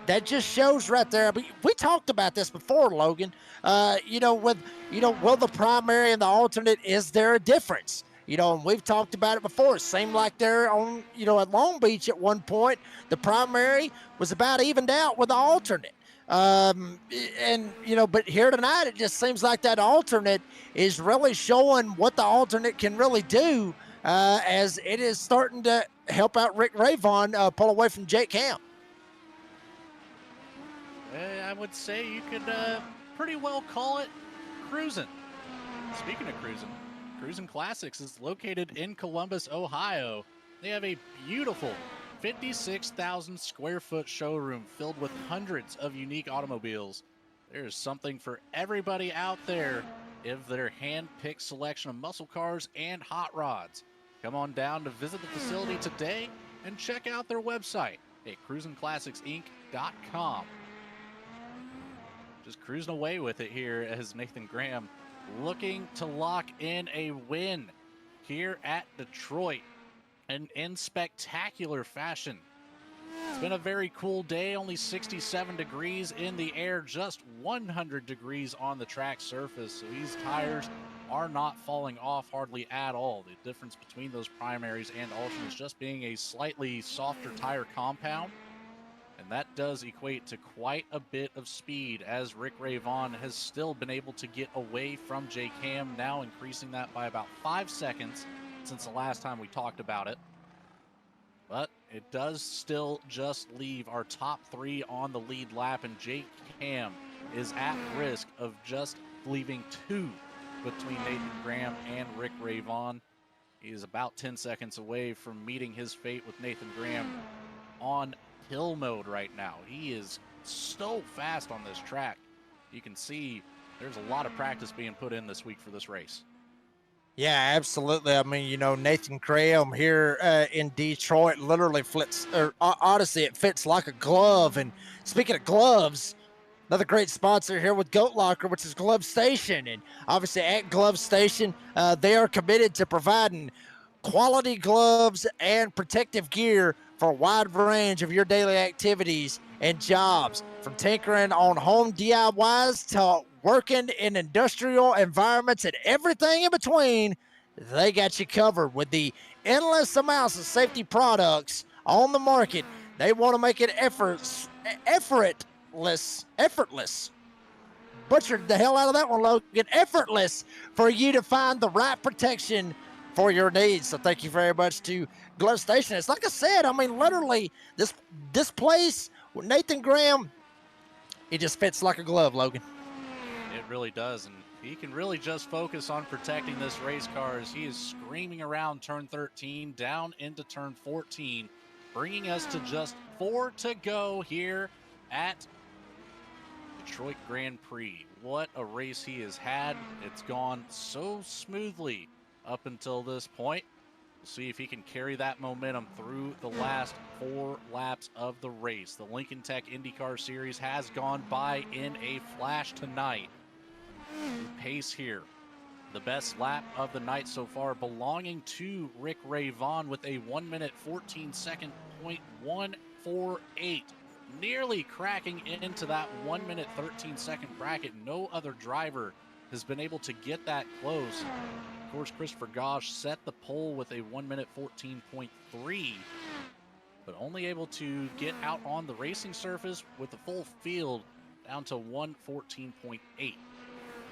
That just shows right there. But we talked about this before, Logan. Will the primary and the alternate, is there a difference? And we've talked about it before. It seemed like they're on, at Long Beach at one point, the primary was about evened out with the alternate. But here tonight, it just seems like that alternate is really showing what the alternate can really do, as it is starting to help out Rick Ray Vaughn pull away from Jake Ham. I would say you could pretty well call it cruising. Speaking of cruising, Cruising Classics is located in Columbus, Ohio. They have a beautiful 56,000 square foot showroom filled with hundreds of unique automobiles. There's something for everybody out there of their hand-picked selection of muscle cars and hot rods. Come on down to visit the facility today and check out their website at cruisingclassicsinc.com. Just cruising away with it here as Nathan Graham looking to lock in a win here at Detroit, and in spectacular fashion. It's been a very cool day, only 67 degrees in the air, just 100 degrees on the track surface, so these tires are not falling off hardly at all. The difference between those primaries and alternates just being a slightly softer tire compound. And that does equate to quite a bit of speed, as Rick Ray Vaughn has still been able to get away from Jake Ham, now increasing that by about 5 seconds since the last time we talked about it. But it does still just leave our top three on the lead lap, and Jake Ham is at risk of just leaving 2 between Nathan Graham and Rick Ray Vaughn. He is about 10 seconds away from meeting his fate with Nathan Graham on hill mode right now. He is so fast on this track. You can see there's a lot of practice being put in this week for this race. Yeah, absolutely. I mean, Nathan Graham here in Detroit literally honestly, it fits like a glove. And speaking of gloves, another great sponsor here with Goat Locker, which is Glove Station. And obviously at Glove Station, they are committed to providing quality gloves and protective gear for a wide range of your daily activities and jobs. From tinkering on home DIYs to working in industrial environments and everything in between, they got you covered with the endless amounts of safety products on the market. They want to make it effortless. Butchered the hell out of that one, Logan. Effortless for you to find the right protection for your needs. So thank you very much to Glove Station. It's like I said, I mean, literally, this place with Nathan Graham, it just fits like a glove, Logan. It really does, and he can really just focus on protecting this race car as he is screaming around turn 13 down into turn 14, bringing us to just 4 to go here at Detroit Grand Prix. What a race he has had. It's gone so smoothly up until this point. We'll see if he can carry that momentum through the last 4 laps of the race. The Lincoln Tech IndyCar Series has gone by in a flash tonight. The pace here, the best lap of the night so far, belonging to Rick Ray Vaughn with a 1 minute 14 second .148. Nearly cracking into that 1 minute 13 second bracket. No other driver has been able to get that close. Of course, Christopher Gosch set the pole with a 1 minute 14.3, but only able to get out on the racing surface with the full field down to 114.8.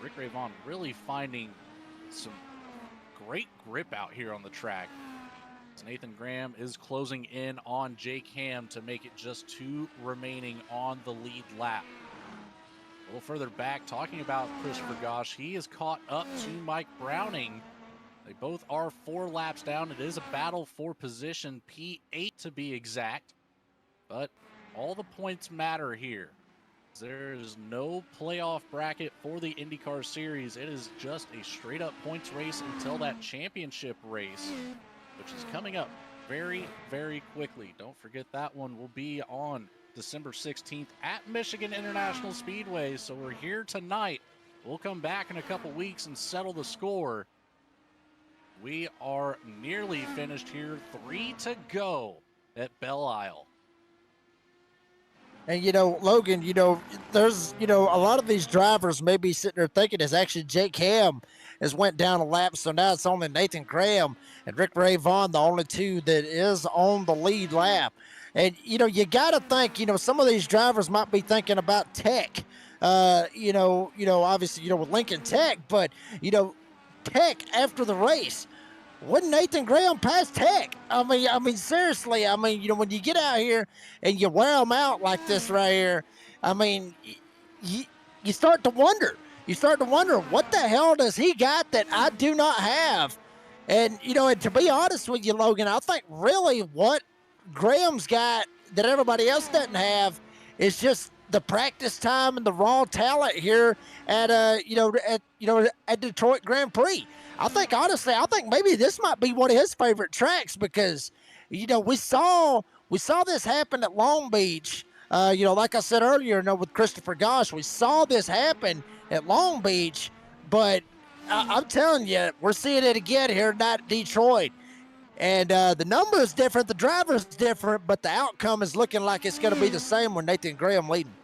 Rick Ray Vaughn really finding some great grip out here on the track. Nathan Graham is closing in on Jake Ham to make it just 2 remaining on the lead lap. A little further back, talking about Christopher Gosch, he is caught up to Mike Browning. They both are 4 laps down. It is a battle for position, P8 to be exact, but all the points matter here. There is no playoff bracket for the IndyCar Series. It is just a straight up points race until that championship race, which is coming up very, very quickly. Don't forget that one will be on December 16th at Michigan International Speedway. So we're here tonight. We'll come back in a couple weeks and settle the score. We are nearly finished here. 3 to go at Belle Isle. And, Logan, there's, a lot of these drivers may be sitting there thinking it's actually Jake Ham has went down a lap. So now it's only Nathan Graham and Rick Ray Vaughn, the only 2 that is on the lead lap. And, you got to think, some of these drivers might be thinking about Tech, obviously, with Lincoln Tech, but, Tech after the race. Wouldn't Nathan Graham pass Tech? I mean, seriously. When you get out here and you wear them out like this right here, you start to wonder. You start to wonder, what the hell does he got that I do not have? And, and to be honest with you, Logan, I think really what Graham's got that everybody else doesn't have is just the practice time and the raw talent here at Detroit Grand Prix. I think maybe this might be one of his favorite tracks because, we saw this happen at Long Beach. Like I said earlier, with Christopher Gosch, we saw this happen at Long Beach, but I'm telling you, we're seeing it again here tonight at Detroit. And the number is different, the driver is different, but the outcome is looking like it's going to be the same with Nathan Graham leading.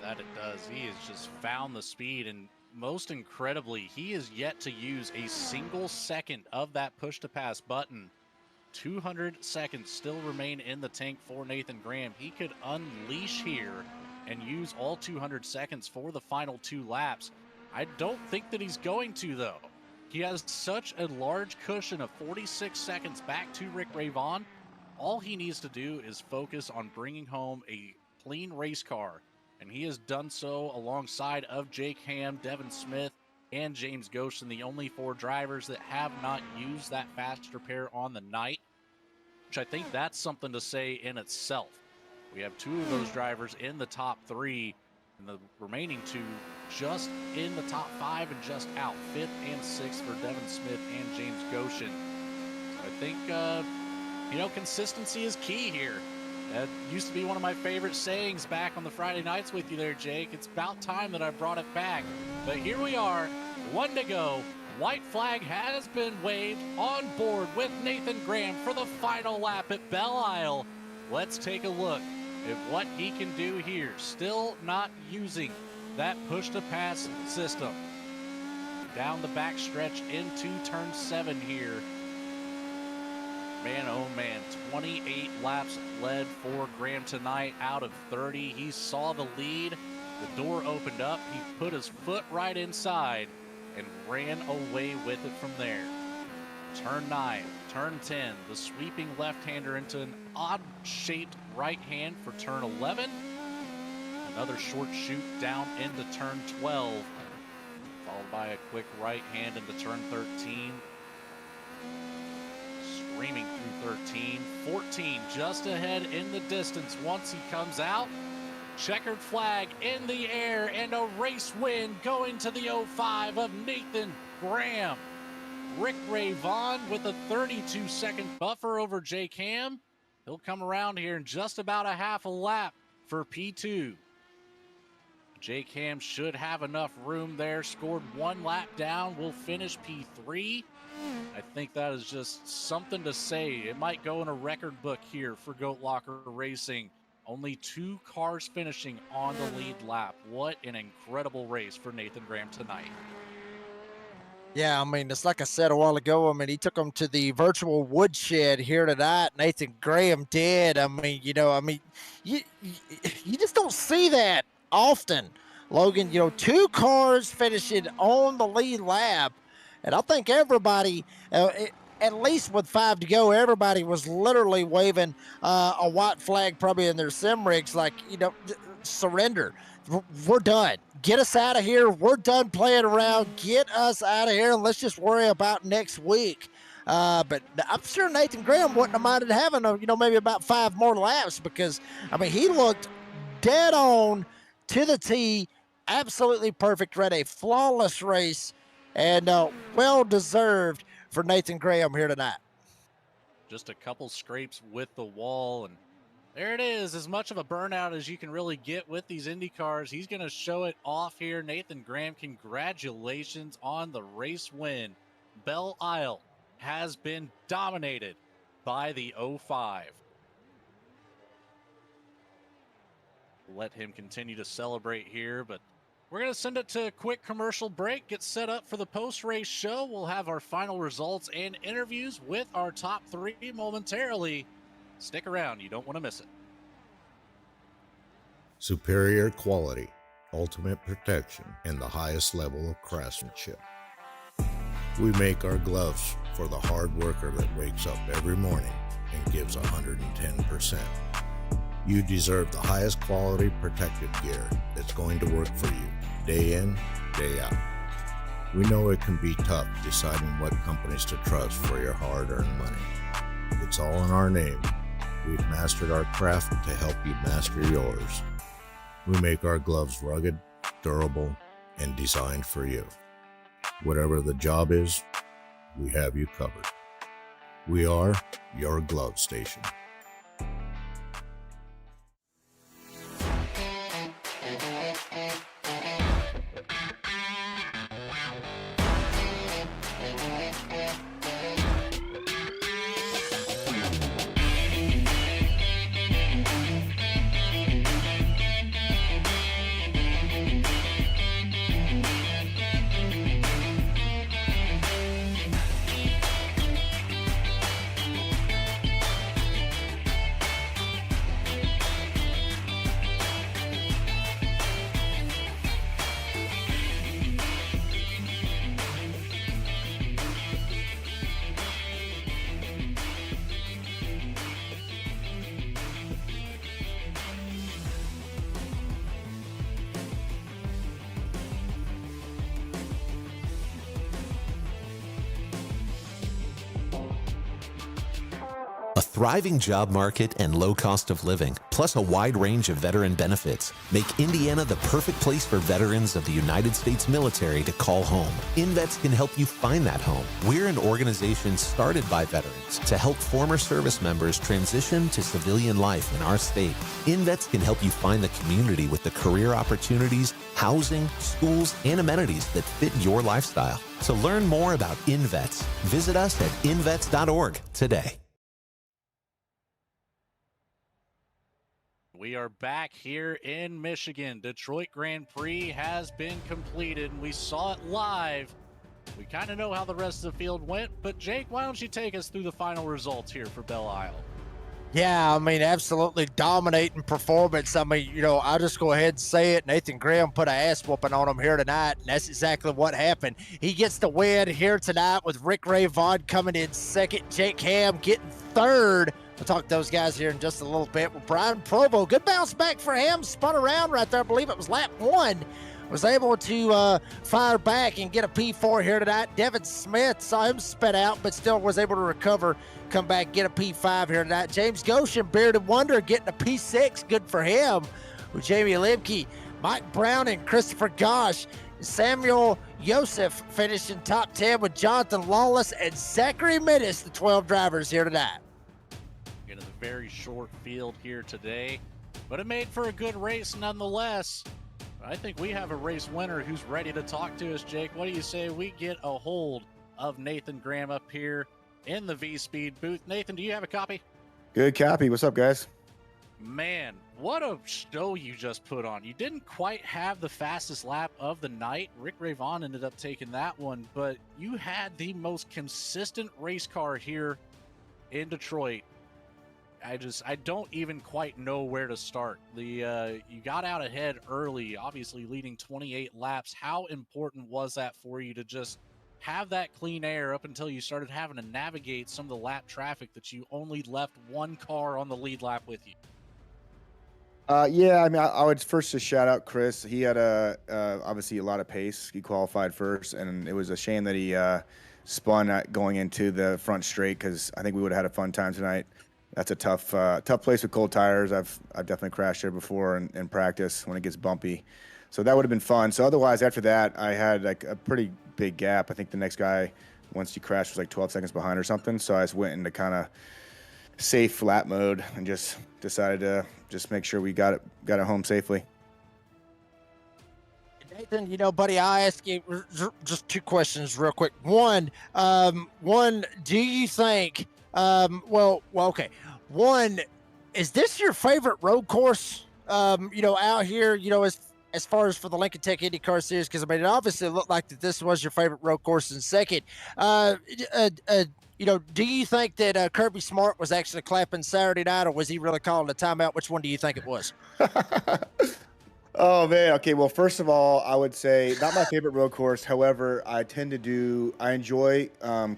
That it does. He has just found the speed, and most incredibly, he is yet to use a single second of that push-to-pass button. 200 seconds still remain in the tank for Nathan Graham. He could unleash here and use all 200 seconds for the final 2 laps. I don't think that he's going to, though. He has such a large cushion of 46 seconds back to Rick Ray Vaughn. All he needs to do is focus on bringing home a clean race car, and he has done so alongside of Jake Ham, Devin Smith, and James Goshen, the only 4 drivers that have not used that faster pair on the night, which I think that's something to say in itself. We have 2 of those drivers in the top 3, and the remaining 2 just in the top 5 and just out. 5th and 6th for Devin Smith and James Goshen. So I think, consistency is key here. That used to be one of my favorite sayings back on the Friday nights with you there, Jake. It's about time that I brought it back. But here we are, 1 to go. White flag has been waved, on board with Nathan Graham for the final lap at Belle Isle. Let's take a look at what he can do here. Still not using that push-to-pass system. Down the back stretch into turn 7 here. Man, oh man, 28 laps led for Graham tonight out of 30. He saw the lead, the door opened up, he put his foot right inside and ran away with it from there. Turn 9, turn 10, the sweeping left-hander into an odd-shaped right hand for turn 11. Another short shoot down into turn 12, followed by a quick right hand into turn 13. Screaming through 13, 14 just ahead in the distance once he comes out. Checkered flag in the air, and a race win going to the 05 of Nathan Graham. Rick Ray Vaughn with a 32-second buffer over Jake Ham. He'll come around here in just about a half a lap for P2. Jake Ham should have enough room there. Scored 1 lap down. Will finish P3. I think that is just something to say. It might go in a record book here for Goat Locker Racing. Only 2 cars finishing on the lead lap. What an incredible race for Nathan Graham tonight. Yeah, I mean, it's like I said a while ago. I mean, he took them to the virtual woodshed here tonight. Nathan Graham did. I mean, you just don't see that often, Logan. 2 cars finishing on the lead lap, and I think everybody, at least with 5 to go, everybody was literally waving a white flag, probably in their sim rigs, like surrender. We're done. Get us out of here. We're done playing around. Get us out of here, and let's just worry about next week. But I'm sure Nathan Graham wouldn't have minded having, maybe about 5 more laps, because, I mean, he looked dead on to the tee, absolutely perfect, ran a flawless race, and well-deserved for Nathan Graham here tonight. Just a couple scrapes with the wall, and there it is, as much of a burnout as you can really get with these Indy cars. He's going to show it off here. Nathan Graham, congratulations on the race win. Belle Isle has been dominated by the 05. Let him continue to celebrate here, but we're going to send it to a quick commercial break, get set up for the post-race show. We'll have our final results and interviews with our top 3 momentarily. Stick around, you don't want to miss it. Superior quality, ultimate protection, and the highest level of craftsmanship. We make our gloves for the hard worker that wakes up every morning and gives 110%. You deserve the highest quality protective gear that's going to work for you, day in, day out. We know it can be tough deciding what companies to trust for your hard-earned money. It's all in our name. We've mastered our craft to help you master yours. We make our gloves rugged, durable, and designed for you. Whatever the job is, we have you covered. We are your glove station. A thriving job market and low cost of living, plus a wide range of veteran benefits, make Indiana the perfect place for veterans of the United States military to call home. InVets can help you find that home. We're an organization started by veterans to help former service members transition to civilian life in our state. InVets can help you find the community with the career opportunities, housing, schools, and amenities that fit your lifestyle. To learn more about InVets, visit us at invets.org today. We are back here in Michigan. Detroit Grand Prix has been completed, and we saw it live. We kind of know how the rest of the field went, but Jake, why don't you take us through the final results here for Belle Isle? Yeah, I mean, absolutely dominating performance. I mean, I'll just go ahead and say it. Nathan Graham put an ass whooping on him here tonight, and that's exactly what happened. He gets the win here tonight with Rick Ray Vaughn coming in second, Jake Ham getting third. We'll talk to those guys here in just a little bit. With Brian Provo, good bounce back for him. Spun around right there. I believe it was lap 1. Was able to fire back and get a P4 here tonight. Devin Smith saw him spit out, but still was able to recover, come back, get a P5 here tonight. James Goshen, Bearded Wonder, getting a P6. Good for him. with Jamie Lemke, Mike Brown, and Christopher Gosh. Samuel Yosef finished in top 10 with Jonathan Lawless and Zachary Minnis, the 12 drivers here tonight. Into the very short field here today, but it made for a good race nonetheless. I think we have a race winner who's ready to talk to us, Jake. What do you say we get a hold of Nathan Graham up here in the V-Speed booth? Nathan, do you have a copy? Good copy. What's up, guys? Man, what a show you just put on. You didn't quite have the fastest lap of the night. Rick Rayvon ended up taking that one, but you had the most consistent race car here in Detroit. I don't even quite know where to start. You got out ahead early, obviously leading 28 laps. How important was that for you to just have that clean air up until you started having to navigate some of the lap traffic that you only left one car on the lead lap with you? Yeah, I mean, I would first just shout out Chris. He had obviously a lot of pace. He qualified first, and it was a shame that he spun at going into the front straight, because I think we would have had a fun time tonight. That's a tough place with cold tires. I've definitely crashed there before in practice when it gets bumpy, so that would have been fun. So otherwise, after that, I had like a pretty big gap. I think the next guy, once he crashed, was like 12 seconds behind or something. So I just went into kind of safe lap mode and just decided to just make sure we got it home safely. Nathan, buddy, I ask you just two questions real quick. One, do you think, okay. One, is this your favorite road course, out here, as far as for the Lincoln Tech IndyCar Series? Because, I mean, it obviously looked like that this was your favorite road course. And second, do you think that Kirby Smart was actually clapping Saturday night, or was he really calling a timeout? Which one do you think it was? Oh, man. Okay, well, first of all, I would say not my favorite road course. However, I enjoy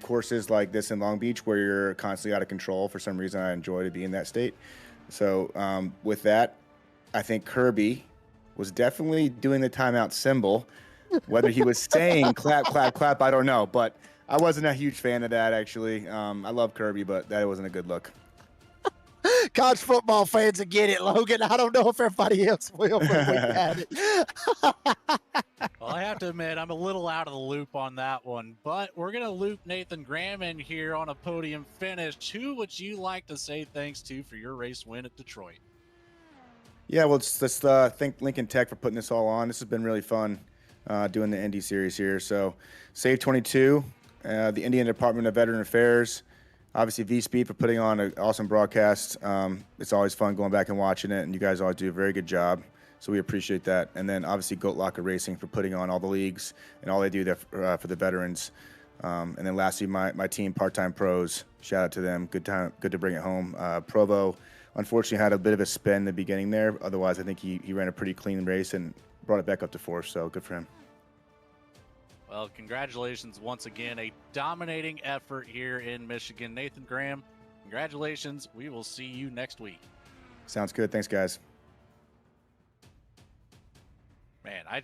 courses like this in Long Beach where you're constantly out of control. For some reason, I enjoy to be in that state. So with that, I think Kirby was definitely doing the timeout symbol. Whether he was saying clap, clap, clap, I don't know. But I wasn't a huge fan of that, actually. I love Kirby, but that wasn't a good look. College football fans will get it, Logan. I don't know if everybody else will, but we had it. Well, I have to admit, I'm a little out of the loop on that one, but we're going to loop Nathan Graham in here on a podium finish. Who would you like to say thanks to for your race win at Detroit? Yeah, well, let's thank Lincoln Tech for putting this all on. This has been really fun doing the Indy series here. So, Save 22, the Indiana Department of Veteran Affairs, obviously V-Speed for putting on an awesome broadcast. It's always fun going back and watching it, and you guys always do a very good job. So we appreciate that. And then obviously Goat Locker Racing for putting on all the leagues and all they do there for the veterans. And then lastly, my team, Part-Time Pros, shout out to them. Good to bring it home. Provo, unfortunately, had a bit of a spin in the beginning there. Otherwise, I think he ran a pretty clean race and brought it back up to fourth. So good for him. Well, congratulations once again. A dominating effort here in Michigan. Nathan Graham, congratulations. We will see you next week. Sounds good. Thanks, guys. Man, I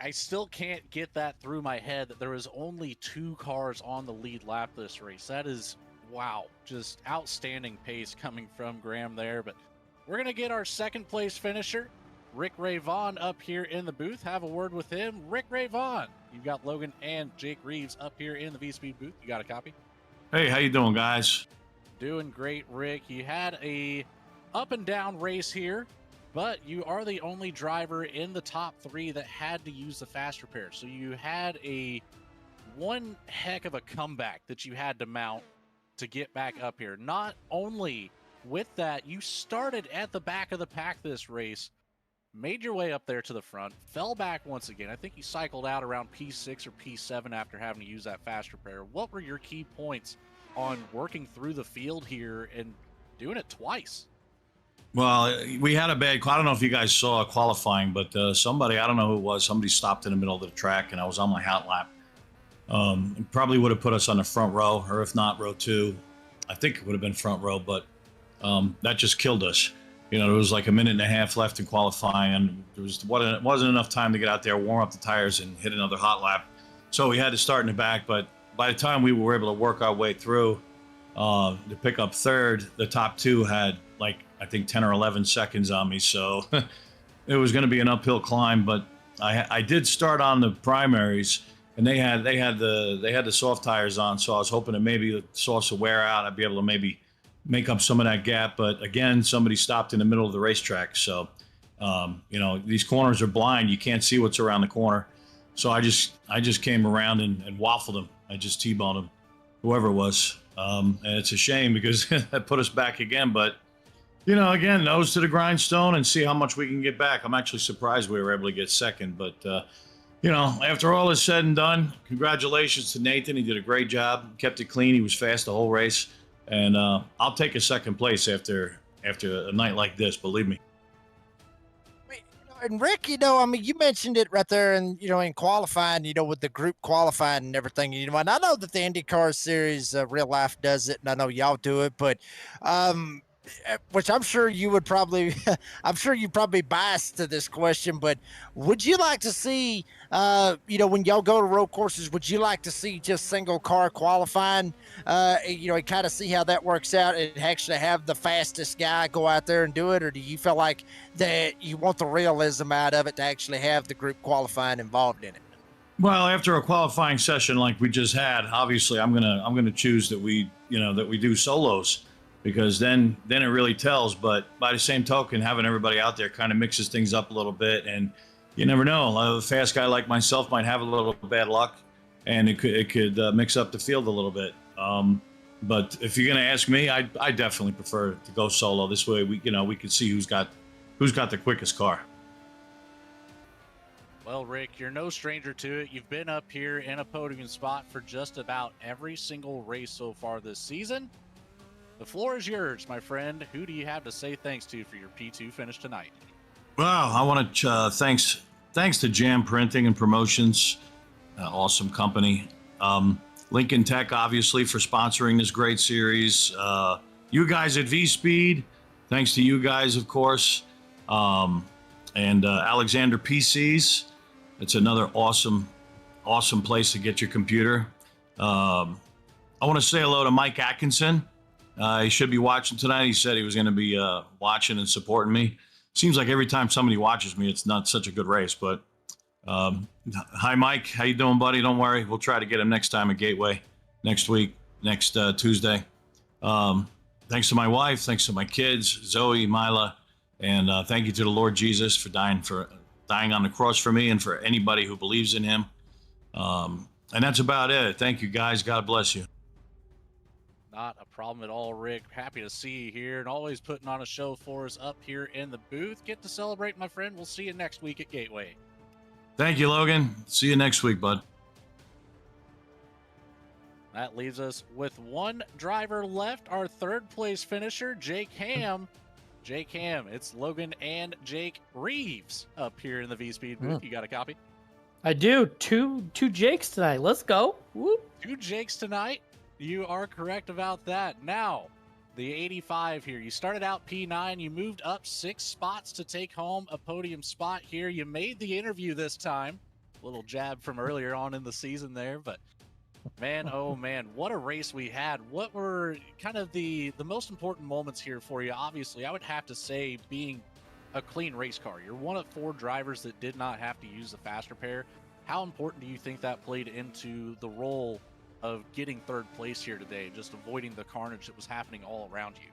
still can't get that through my head that there was only 2 cars on the lead lap this race. That is, wow, just outstanding pace coming from Graham there. But we're going to get our second place finisher, Rick Rayvon, up here in the booth. Have a word with him. Rick Rayvon, you've got Logan and Jake Reeves up here in the V-Speed booth. You got a copy? Hey, how you doing, guys? Doing great, Rick. You had a up and down race here, but you are the only driver in the top 3 that had to use the fast repair. So you had one heck of a comeback that you had to mount to get back up here. Not only with that, you started at the back of the pack this race, made your way up there to the front, fell back once again. I think you cycled out around P6 or P7 after having to use that fast repair. What were your key points on working through the field here and doing it twice? Well, we had a bad, I don't know if you guys saw qualifying, but somebody, I don't know who it was, somebody stopped in the middle of the track and I was on my hot lap. It probably would have put us on the front row, or if not row 2. I think it would have been front row, but that just killed us. You know, there was like a minute and a half left in qualifying, and there wasn't enough time to get out there, warm up the tires, and hit another hot lap. So we had to start in the back, but by the time we were able to work our way through to pick up third, the top 2 had like, I think 10 or 11 seconds on me. So it was going to be an uphill climb, but I did start on the primaries, and they had the soft tires on, so I was hoping that maybe the softs would wear out. I'd be able to maybe make up some of that gap. But again, somebody stopped in the middle of the racetrack, so these corners are blind. You can't see what's around the corner. So I just came around and waffled him. I just T-boned him, whoever it was. And it's a shame because that put us back again. But, again, nose to the grindstone and see how much we can get back. I'm actually surprised we were able to get second. But, after all is said and done, congratulations to Nathan. He did a great job, kept it clean. He was fast the whole race. And I'll take a second place after a night like this, believe me. And Rick, you mentioned it right there, and in qualifying, with the group qualifying and everything, and I know that the IndyCar Series, real life does it, and I know y'all do it, but which I'm sure you would probably, I'm sure you're probably biased to this question, but would you like to see, when y'all go to road courses, would you like to see just single car qualifying, and kind of see how that works out and actually have the fastest guy go out there and do it? Or do you feel like that you want the realism out of it to actually have the group qualifying involved in it? Well, after a qualifying session like we just had, obviously I'm gonna choose that we do solos, because then it really tells. But by the same token, having everybody out there kind of mixes things up a little bit, and you never know. A fast guy like myself might have a little bad luck, and it could mix up the field a little bit. But if you're gonna ask me, I definitely prefer to go solo. This way, we can see who's got the quickest car. Well, Rick, you're no stranger to it. You've been up here in a podium spot for just about every single race so far this season. The floor is yours, my friend. Who do you have to say thanks to for your P2 finish tonight? Well, I want to thanks to Jam Printing and Promotions, awesome company. Lincoln Tech, obviously, for sponsoring this great series. You guys at V-Speed, thanks to you guys, of course. And Alexander PCs. It's another awesome place to get your computer. I want to say hello to Mike Atkinson. He should be watching tonight. He said he was going to be watching and supporting me. Seems like every time somebody watches me, it's not such a good race. But hi, Mike. How you doing, buddy? Don't worry. We'll try to get him next time at Gateway next week, next Tuesday. Thanks to my wife. Thanks to my kids, Zoe, Mila. And thank you to the Lord Jesus for dying on the cross for me and for anybody who believes in him. And that's about it. Thank you, guys. God bless you. Not a problem at all, Rick. Happy to see you here and always putting on a show for us up here in the booth. Get to celebrate, my friend. We'll see you next week at Gateway. Thank you, Logan. See you next week, bud. That leaves us with one driver left, our third place finisher, Jake Ham. Jake Ham, it's Logan and Jake Reeves up here in the V-Speed booth. You got a copy? I do. Two Jakes tonight. Let's go. Whoop. 2 Jakes tonight. You are correct about that. Now, the 85 here. You started out P9. You moved up 6 spots to take home a podium spot here. You made the interview this time. Little jab from earlier on in the season there, but man, oh man, what a race we had. What were kind of the most important moments here for you? Obviously, I would have to say being a clean race car. You're one of 4 drivers that did not have to use the fast repair. How important do you think that played into the role of getting 3rd place here today, just avoiding the carnage that was happening all around you?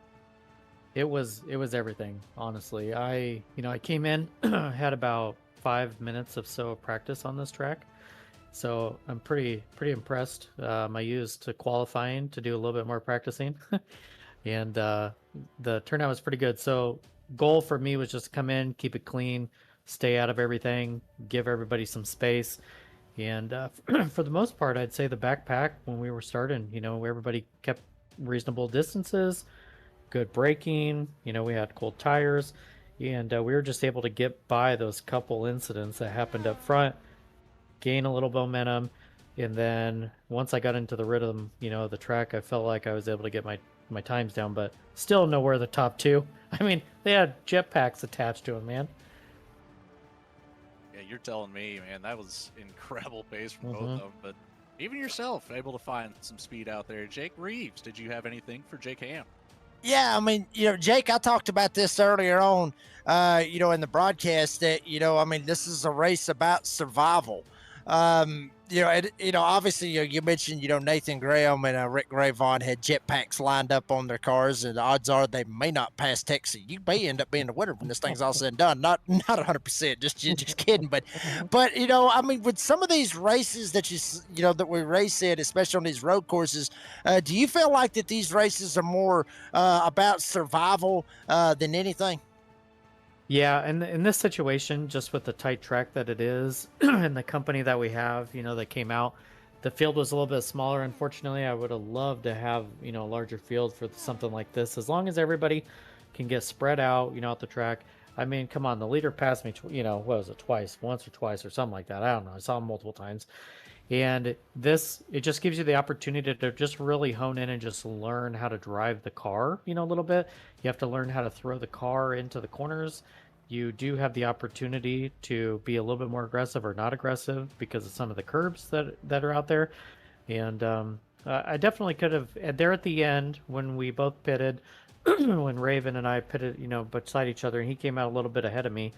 It was everything, honestly. I came in, had about 5 minutes of so practice on this track. So I'm pretty impressed. I used qualifying to do a little bit more practicing, and the turnout was pretty good. So goal for me was just to come in, keep it clean, stay out of everything, give everybody some space. And for the most part, I'd say the backpack when we were starting, everybody kept reasonable distances, good braking. We had cold tires, and we were just able to get by those couple incidents that happened up front, gain a little momentum, and then once I got into the rhythm, the track, I felt like I was able to get my times down, but still nowhere the top 2. I mean, they had jetpacks attached to them, man. Yeah, you're telling me, man, that was incredible pace from both of them. But even yourself able to find some speed out there. Jake Reeves, did you have anything for Jake Ham? Yeah, I mean, Jake, I talked about this earlier on, in the broadcast that, I mean, this is a race about survival. Obviously, you mentioned, Nathan Graham and Rick Ray Vaughan had jetpacks lined up on their cars, and the odds are they may not pass Texas. You may end up being the winner when this thing's all said and done. Not 100%, just kidding. But I mean, with some of these races that that we race in, especially on these road courses, do you feel like that these races are more about survival than anything? Yeah, and in this situation, just with the tight track that it is, and the company that we have, that came out, the field was a little bit smaller. Unfortunately, I would have loved to have, a larger field for something like this. As long as everybody can get spread out, out the track. I mean, come on, the leader passed me, what was it, once or twice or something like that. I don't know. I saw him multiple times. And it just gives you the opportunity to just really hone in and just learn how to drive the car, a little bit. You have to learn how to throw the car into the corners. You do have the opportunity to be a little bit more aggressive or not aggressive because of some of the curbs that are out there. And I definitely could have, there at the end when we both pitted, when Raven and I pitted, beside each other, and he came out a little bit ahead of me.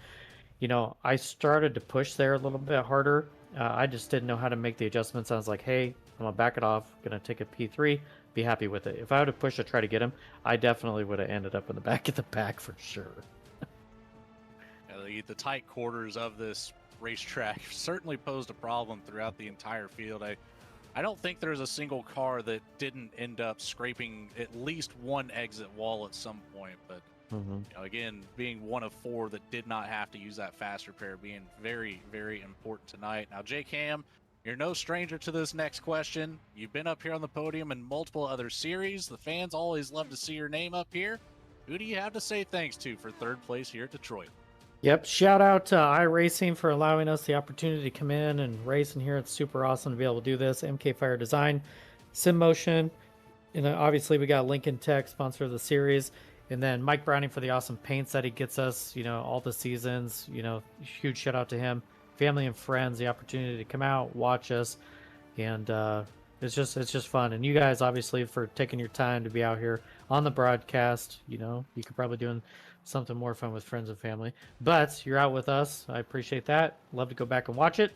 I started to push there a little bit harder. I just didn't know how to make the adjustments. I was like, hey, I'm going to back it off. Going to take a P3, be happy with it. If I would have pushed to try to get him, I definitely would have ended up in the back of the pack for sure. The tight quarters of this racetrack certainly posed a problem throughout the entire field. I don't think there's a single car that didn't end up scraping at least one exit wall at some point, but again, being one of 4 that did not have to use that fast repair, being very, very important tonight. Now, Jake Ham, you're no stranger to this next question. You've been up here on the podium in multiple other series. The fans always love to see your name up here. Who do you have to say thanks to for 3rd place here at Detroit? Yep, shout out to iRacing for allowing us the opportunity to come in and race in here. It's super awesome to be able to do this. MK Fire Design, SimMotion, and obviously we got Lincoln Tech, sponsor of the series. And then Mike Browning for the awesome paints that he gets us, all the seasons, huge shout out to him. Family and friends, the opportunity to come out, watch us. And it's just fun. And you guys, obviously, for taking your time to be out here on the broadcast. You could probably doing something more fun with friends and family. But you're out with us. I appreciate that. Love to go back and watch it.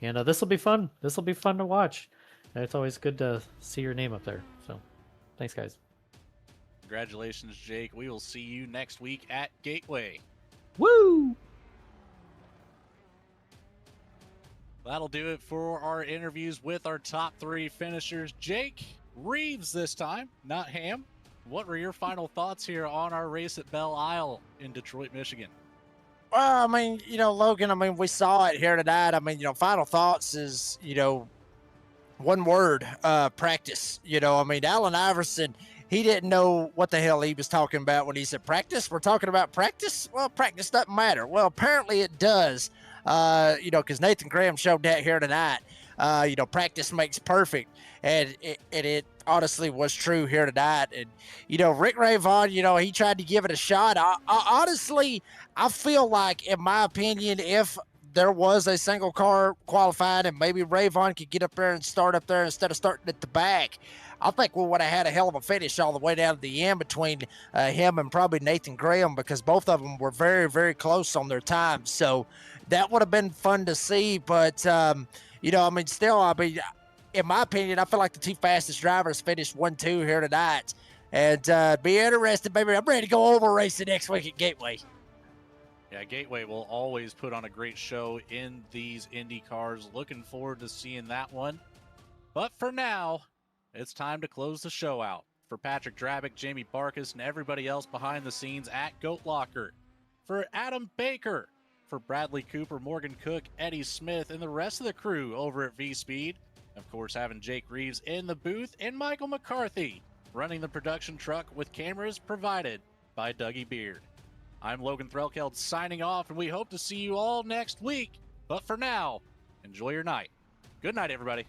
And this will be fun. This will be fun to watch. And it's always good to see your name up there. So thanks, guys. Congratulations, Jake. We will see you next week at Gateway. Woo! That'll do it for our interviews with our top 3 finishers. Jake Reeves this time, not Ham. What were your final thoughts here on our race at Belle Isle in Detroit, Michigan? Well, I mean, Logan, we saw it here tonight. I mean, final thoughts is, one word, practice. Allen Iverson, he didn't know what the hell he was talking about when he said practice. We're talking about practice? Well, practice doesn't matter. Well, apparently it does, because Nathan Graham showed that here tonight. Practice makes perfect. And it honestly was true here tonight. And, Rick Ray Vaughan, he tried to give it a shot. Honestly, I feel like, in my opinion, if there was a single car qualified and maybe Ray Vaughan could get up there and start up there instead of starting at the back, I think we would have had a hell of a finish all the way down to the end between him and probably Nathan Graham, because both of them were very, very close on their time. So that would have been fun to see. But, still, in my opinion, I feel like the 2 fastest drivers finished 1-2 here tonight. And be interested, baby. I'm ready to go over racing next week at Gateway. Yeah, Gateway will always put on a great show in these Indy cars. Looking forward to seeing that one. But for now, it's time to close the show out. For Patrick Drabick, Jamie Barkas, and everybody else behind the scenes at Goat Locker. For Adam Baker. For Bradley Cooper, Morgan Cook, Eddie Smith, and the rest of the crew over at V-Speed. Of course, having Jake Reeves in the booth, and Michael McCarthy running the production truck with cameras provided by Dougie Beard. I'm Logan Threlkeld signing off, and we hope to see you all next week. But for now, enjoy your night. Good night, everybody.